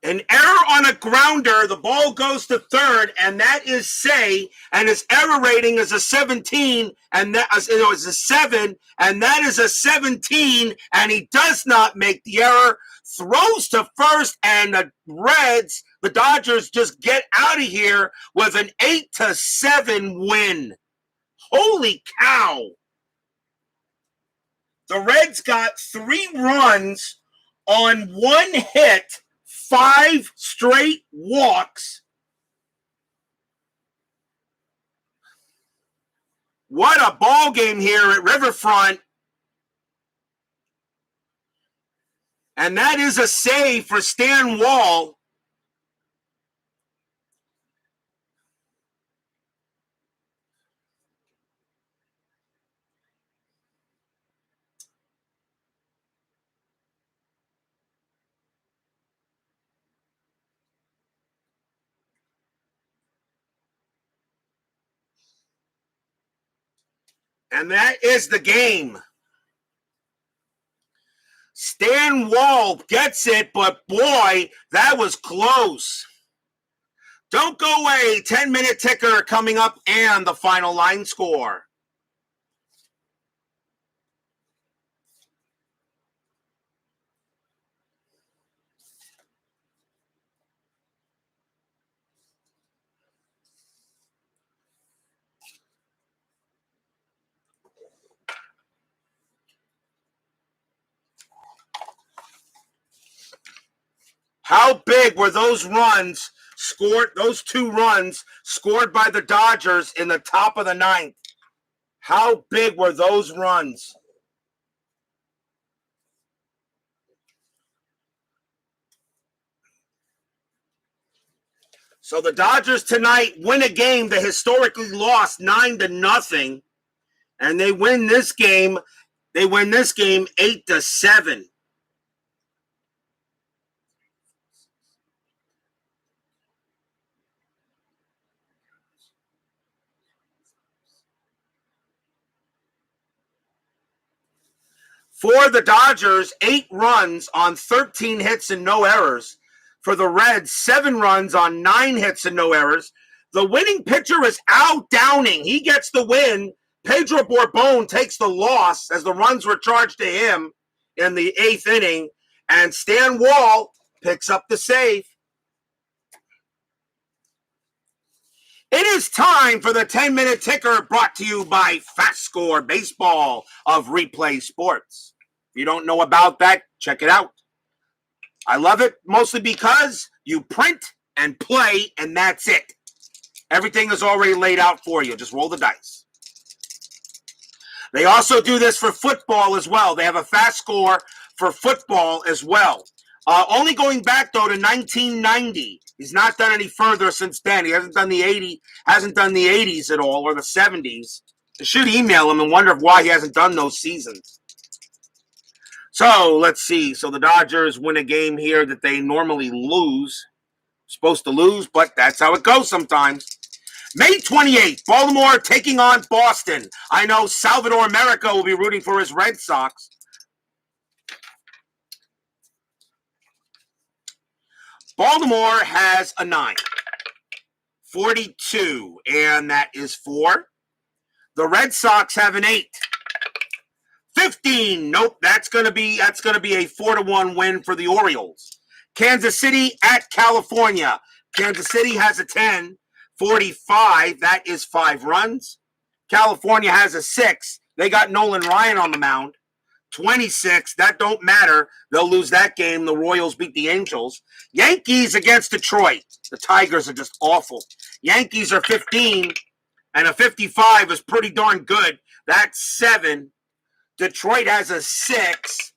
An error on a grounder, the ball goes to third, and that is Say, and his error rating is a 17, and that is a 7, and that is a 17, and he does not make the error. Throws to first, and the Dodgers just get out of here with an 8-7 win. Holy cow. The Reds got 3 runs on 1 hit, 5 straight walks. What a ball game here at Riverfront. And that is a save for Stan Wall. And that is the game. Stan Wall gets it, but boy, that was close. Don't go away. 10-minute ticker coming up and the final line score. How big were those runs scored, those 2 runs scored by the Dodgers in the top of the 9th? How big were those runs? So the Dodgers tonight win a game they historically lost 9-0, and they win this game. They win this game 8-7. For the Dodgers, 8 runs on 13 hits and no errors. For the Reds, 7 runs on 9 hits and no errors. The winning pitcher is Al Downing. He gets the win. Pedro Borbon takes the loss as the runs were charged to him in the 8th inning. And Stan Wall picks up the save. It is time for the 10-minute ticker brought to you by FastScore Baseball of Replay Sports. If you don't know about that, check it out. I love it mostly because you print and play, and that's it. Everything is already laid out for you. Just roll the dice. They also do this for football as well. They have a fast score for football as well. Only going back, though, to 1990. He's not done any further since then. He hasn't done the 80s at all, or the 70s. I should email him and wonder why he hasn't done those seasons. So, let's see. So, the Dodgers win a game here that they normally lose. Supposed to lose, but that's how it goes sometimes. May 28th, Baltimore taking on Boston. I know Salvador America will be rooting for his Red Sox. Baltimore has a 9. 42, and that is 4. The Red Sox have an 8. 15. Nope, that's going to be a 4-1 win for the Orioles. Kansas City at California. Kansas City has a 10. 45, that is 5 runs. California has a 6. They got Nolan Ryan on the mound. 26, that don't matter. They'll lose that game. The Royals beat the Angels. Yankees against Detroit. The Tigers are just awful. Yankees are 15, and a 55 is pretty darn good. That's 7. Detroit has a 6.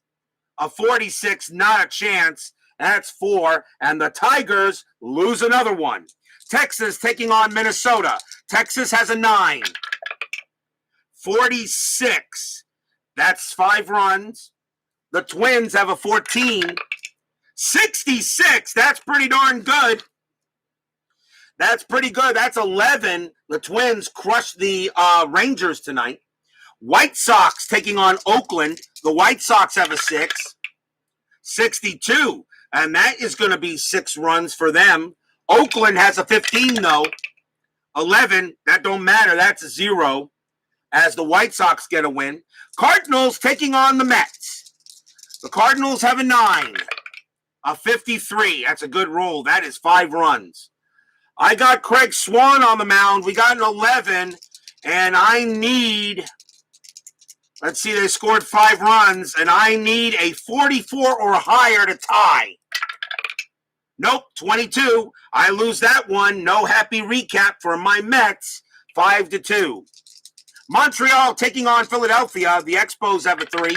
A 46, not a chance. That's 4. And the Tigers lose another one. Texas taking on Minnesota. Texas has a 9. 46. That's 5 runs. The Twins have a 14. 66. That's pretty darn good. That's pretty good. That's 11. The Twins crushed the Rangers tonight. White Sox taking on Oakland. The White Sox have a 6. 62. And that is going to be 6 runs for them. Oakland has a 15, though. 11. That don't matter. That's a 0. As the White Sox get a win. Cardinals taking on the Mets. The Cardinals have a 9. A 53. That's a good roll. That is 5 runs. I got Craig Swan on the mound. We got an 11. And I need, let's see, they scored 5 runs. And I need a 44 or higher to tie. Nope, 22. I lose that one. No happy recap for my Mets. 5-2. Montreal taking on Philadelphia. The Expos have a 3.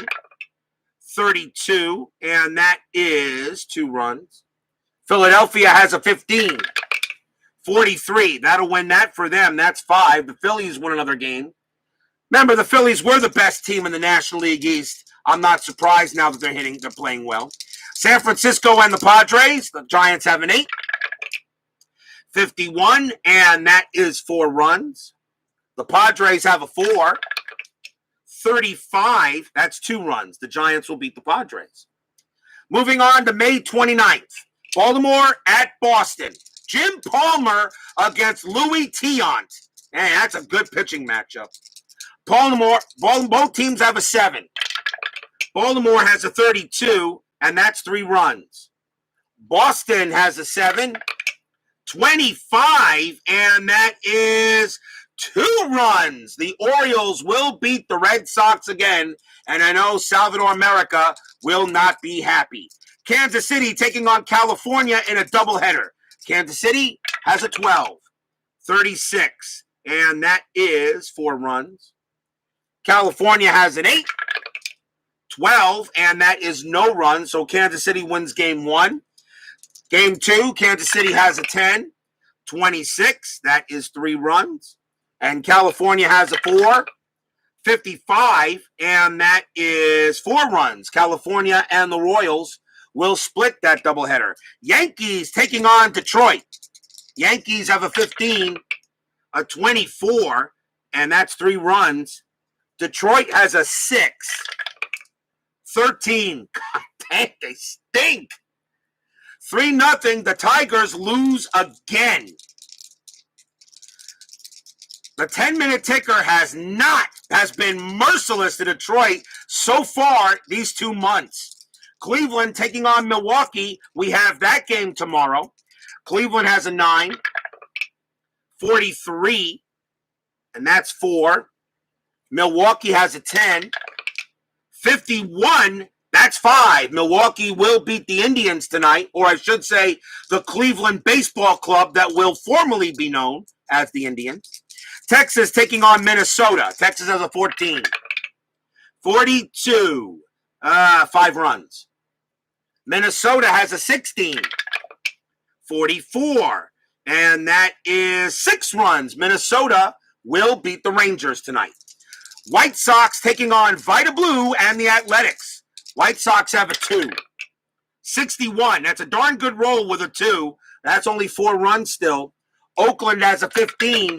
32, and that is 2 runs. Philadelphia has a 15. 43. That'll win that for them. That's 5. The Phillies win another game. Remember, the Phillies were the best team in the National League East. I'm not surprised now that they're playing well. San Francisco and the Padres. The Giants have an 8. 51, and that is 4 runs. The Padres have a 4. 35, that's 2 runs. The Giants will beat the Padres. Moving on to May 29th. Baltimore at Boston. Jim Palmer against Louis Tiant. Hey, that's a good pitching matchup. Both teams have a 7. Baltimore has a 32, and that's 3 runs. Boston has a 7. 25, and that is 2 runs. The Orioles will beat the Red Sox again, and I know Salvador America will not be happy. Kansas City taking on California in a doubleheader. Kansas City has a 12, 36, and that is 4 runs. California has an 8, 12, and that is no run. So Kansas City wins game 1. Game 2, Kansas City has a 10, 26. That is 3 runs. And California has a 4, 55, and that is 4 runs. California and the Royals will split that doubleheader. Yankees taking on Detroit. Yankees have a 15, a 24, and that's 3 runs. Detroit has a 6, 13. God dang, they stink. 3-0. The Tigers lose again. The 10-minute ticker has been merciless to Detroit so far these 2 months. Cleveland taking on Milwaukee. We have that game tomorrow. Cleveland has a 9, 43, and that's 4. Milwaukee has a 10, 51. That's 5. Milwaukee will beat the Indians tonight, or I should say the Cleveland Baseball Club that will formerly be known as the Indians. Texas taking on Minnesota. Texas has a 14, 42, 5 runs. Minnesota has a 16, 44, and that is 6 runs. Minnesota will beat the Rangers tonight. White Sox taking on Vita Blue and the Athletics. White Sox have a 2, 61. That's a darn good roll with a 2. That's only 4 runs still. Oakland has a 15,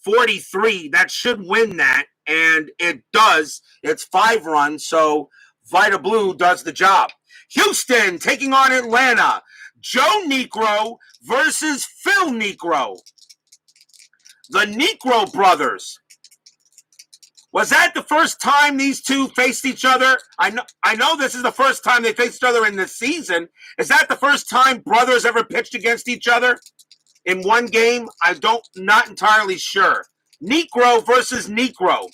43. That should win that, and it does. It's 5 runs, so Vita Blue does the job. Houston taking on Atlanta. Joe Niekro versus Phil Niekro. The Niekro brothers. Was that the first time these two faced each other? I know this is the first time they faced each other in this season. Is that the first time brothers ever pitched against each other in one game? Not entirely sure. Niekro versus Niekro.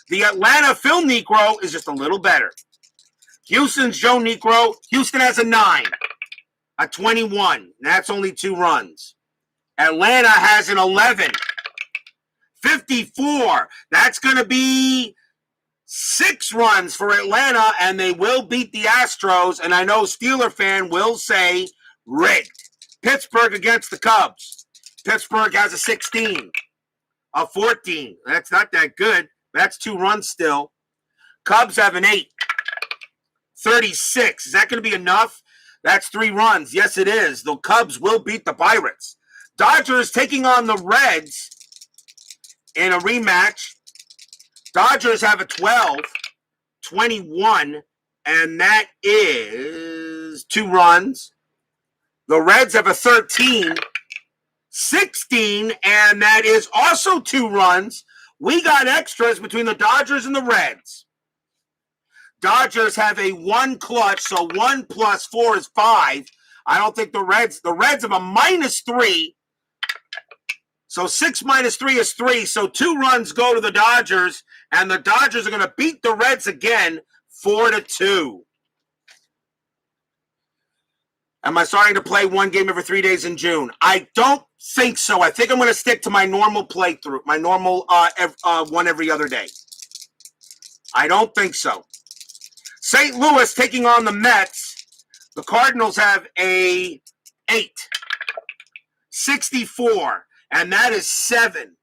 The Atlanta Phil Niekro is just a little better. Houston's Joe Niekro. Houston has a 9, a 21. That's only 2 runs. Atlanta has an 11, 54. That's going to be 6 runs for Atlanta, and they will beat the Astros. And I know Steeler fan will say rigged. Pittsburgh against the Cubs. Pittsburgh has a 16, a 14. That's not that good. That's 2 runs still. Cubs have an 8, 36. Is that going to be enough? That's 3 runs. Yes, it is. The Cubs will beat the Pirates. Dodgers taking on the Reds in a rematch. Dodgers have a 12, 21, and that is 2 runs. The Reds have a 13, 16, and that is also 2 runs. We got extras between the Dodgers and the Reds. Dodgers have a 1 clutch, so 1 plus 4 is 5. I don't think the Reds have a -3. So 6 minus 3 is 3. So 2 runs go to the Dodgers, and the Dodgers are going to beat the Reds again 4-2. Am I starting to play 1 game every 3 days in June? I don't think so. I think I'm going to stick to my normal playthrough, my normal 1 every other day. I don't think so. St. Louis taking on the Mets. The Cardinals have a 8, 64, and that is 7.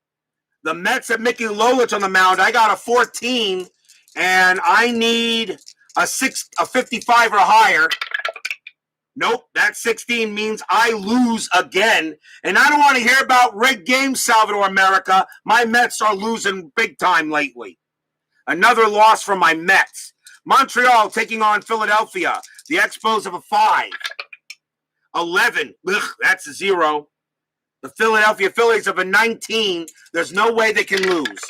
The Mets have Mickey Lolich on the mound. I got a 14, and I need a 55 or higher. Nope, that 16 means I lose again. And I don't want to hear about rigged games, Salvador America. My Mets are losing big time lately. Another loss from my Mets. Montreal taking on Philadelphia. The Expos have a 5, 11. Ugh, that's a 0. The Philadelphia Phillies have a 19. There's no way they can lose.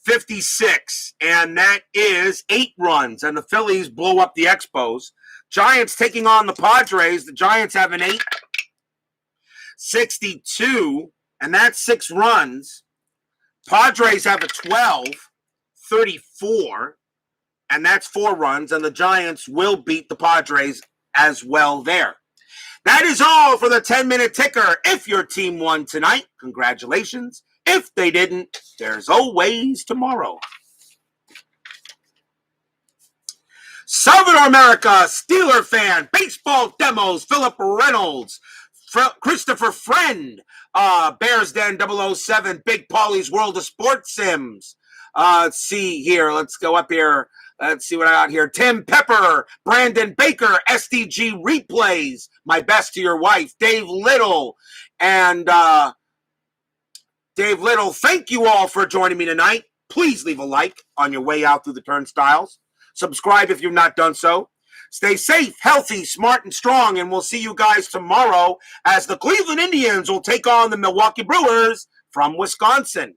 56, and that is 8 runs, and the Phillies blow up the Expos. Giants taking on the Padres. The Giants have an 8, 62, and that's 6 runs. Padres have a 12, 34, and that's 4 runs, and the Giants will beat the Padres as well there. That is all for the 10-minute ticker. If your team won tonight, congratulations. If they didn't, there's always tomorrow. Southern America, Steeler fan, baseball demos, Philip Reynolds, Christopher Friend, Bears Den 007, Big Paulie's World of Sports Sims. Let's see here. Let's go up here. Let's see what I got here. Tim Pepper, Brandon Baker, SDG Replays, My Best to Your Wife, Dave Little, and Dave Little. Thank you all for joining me tonight. Please leave a like on your way out through the turnstiles. Subscribe if you've not done so. Stay safe, healthy, smart, and strong, and we'll see you guys tomorrow as the Cleveland Indians will take on the Milwaukee Brewers from Wisconsin.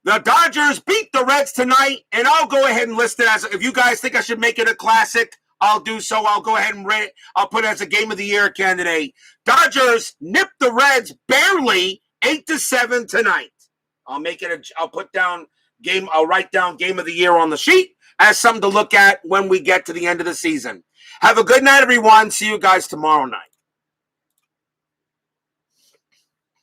The Dodgers beat the Reds tonight, and I'll go ahead and list it as, if you guys think I should make it a classic, I'll do so. I'll go ahead and rate it. I'll put it as a Game of the Year candidate. Dodgers nipped the Reds barely 8-7 tonight. I'll write down Game of the Year on the sheet as something to look at when we get to the end of the season. Have a good night, everyone. See you guys tomorrow night.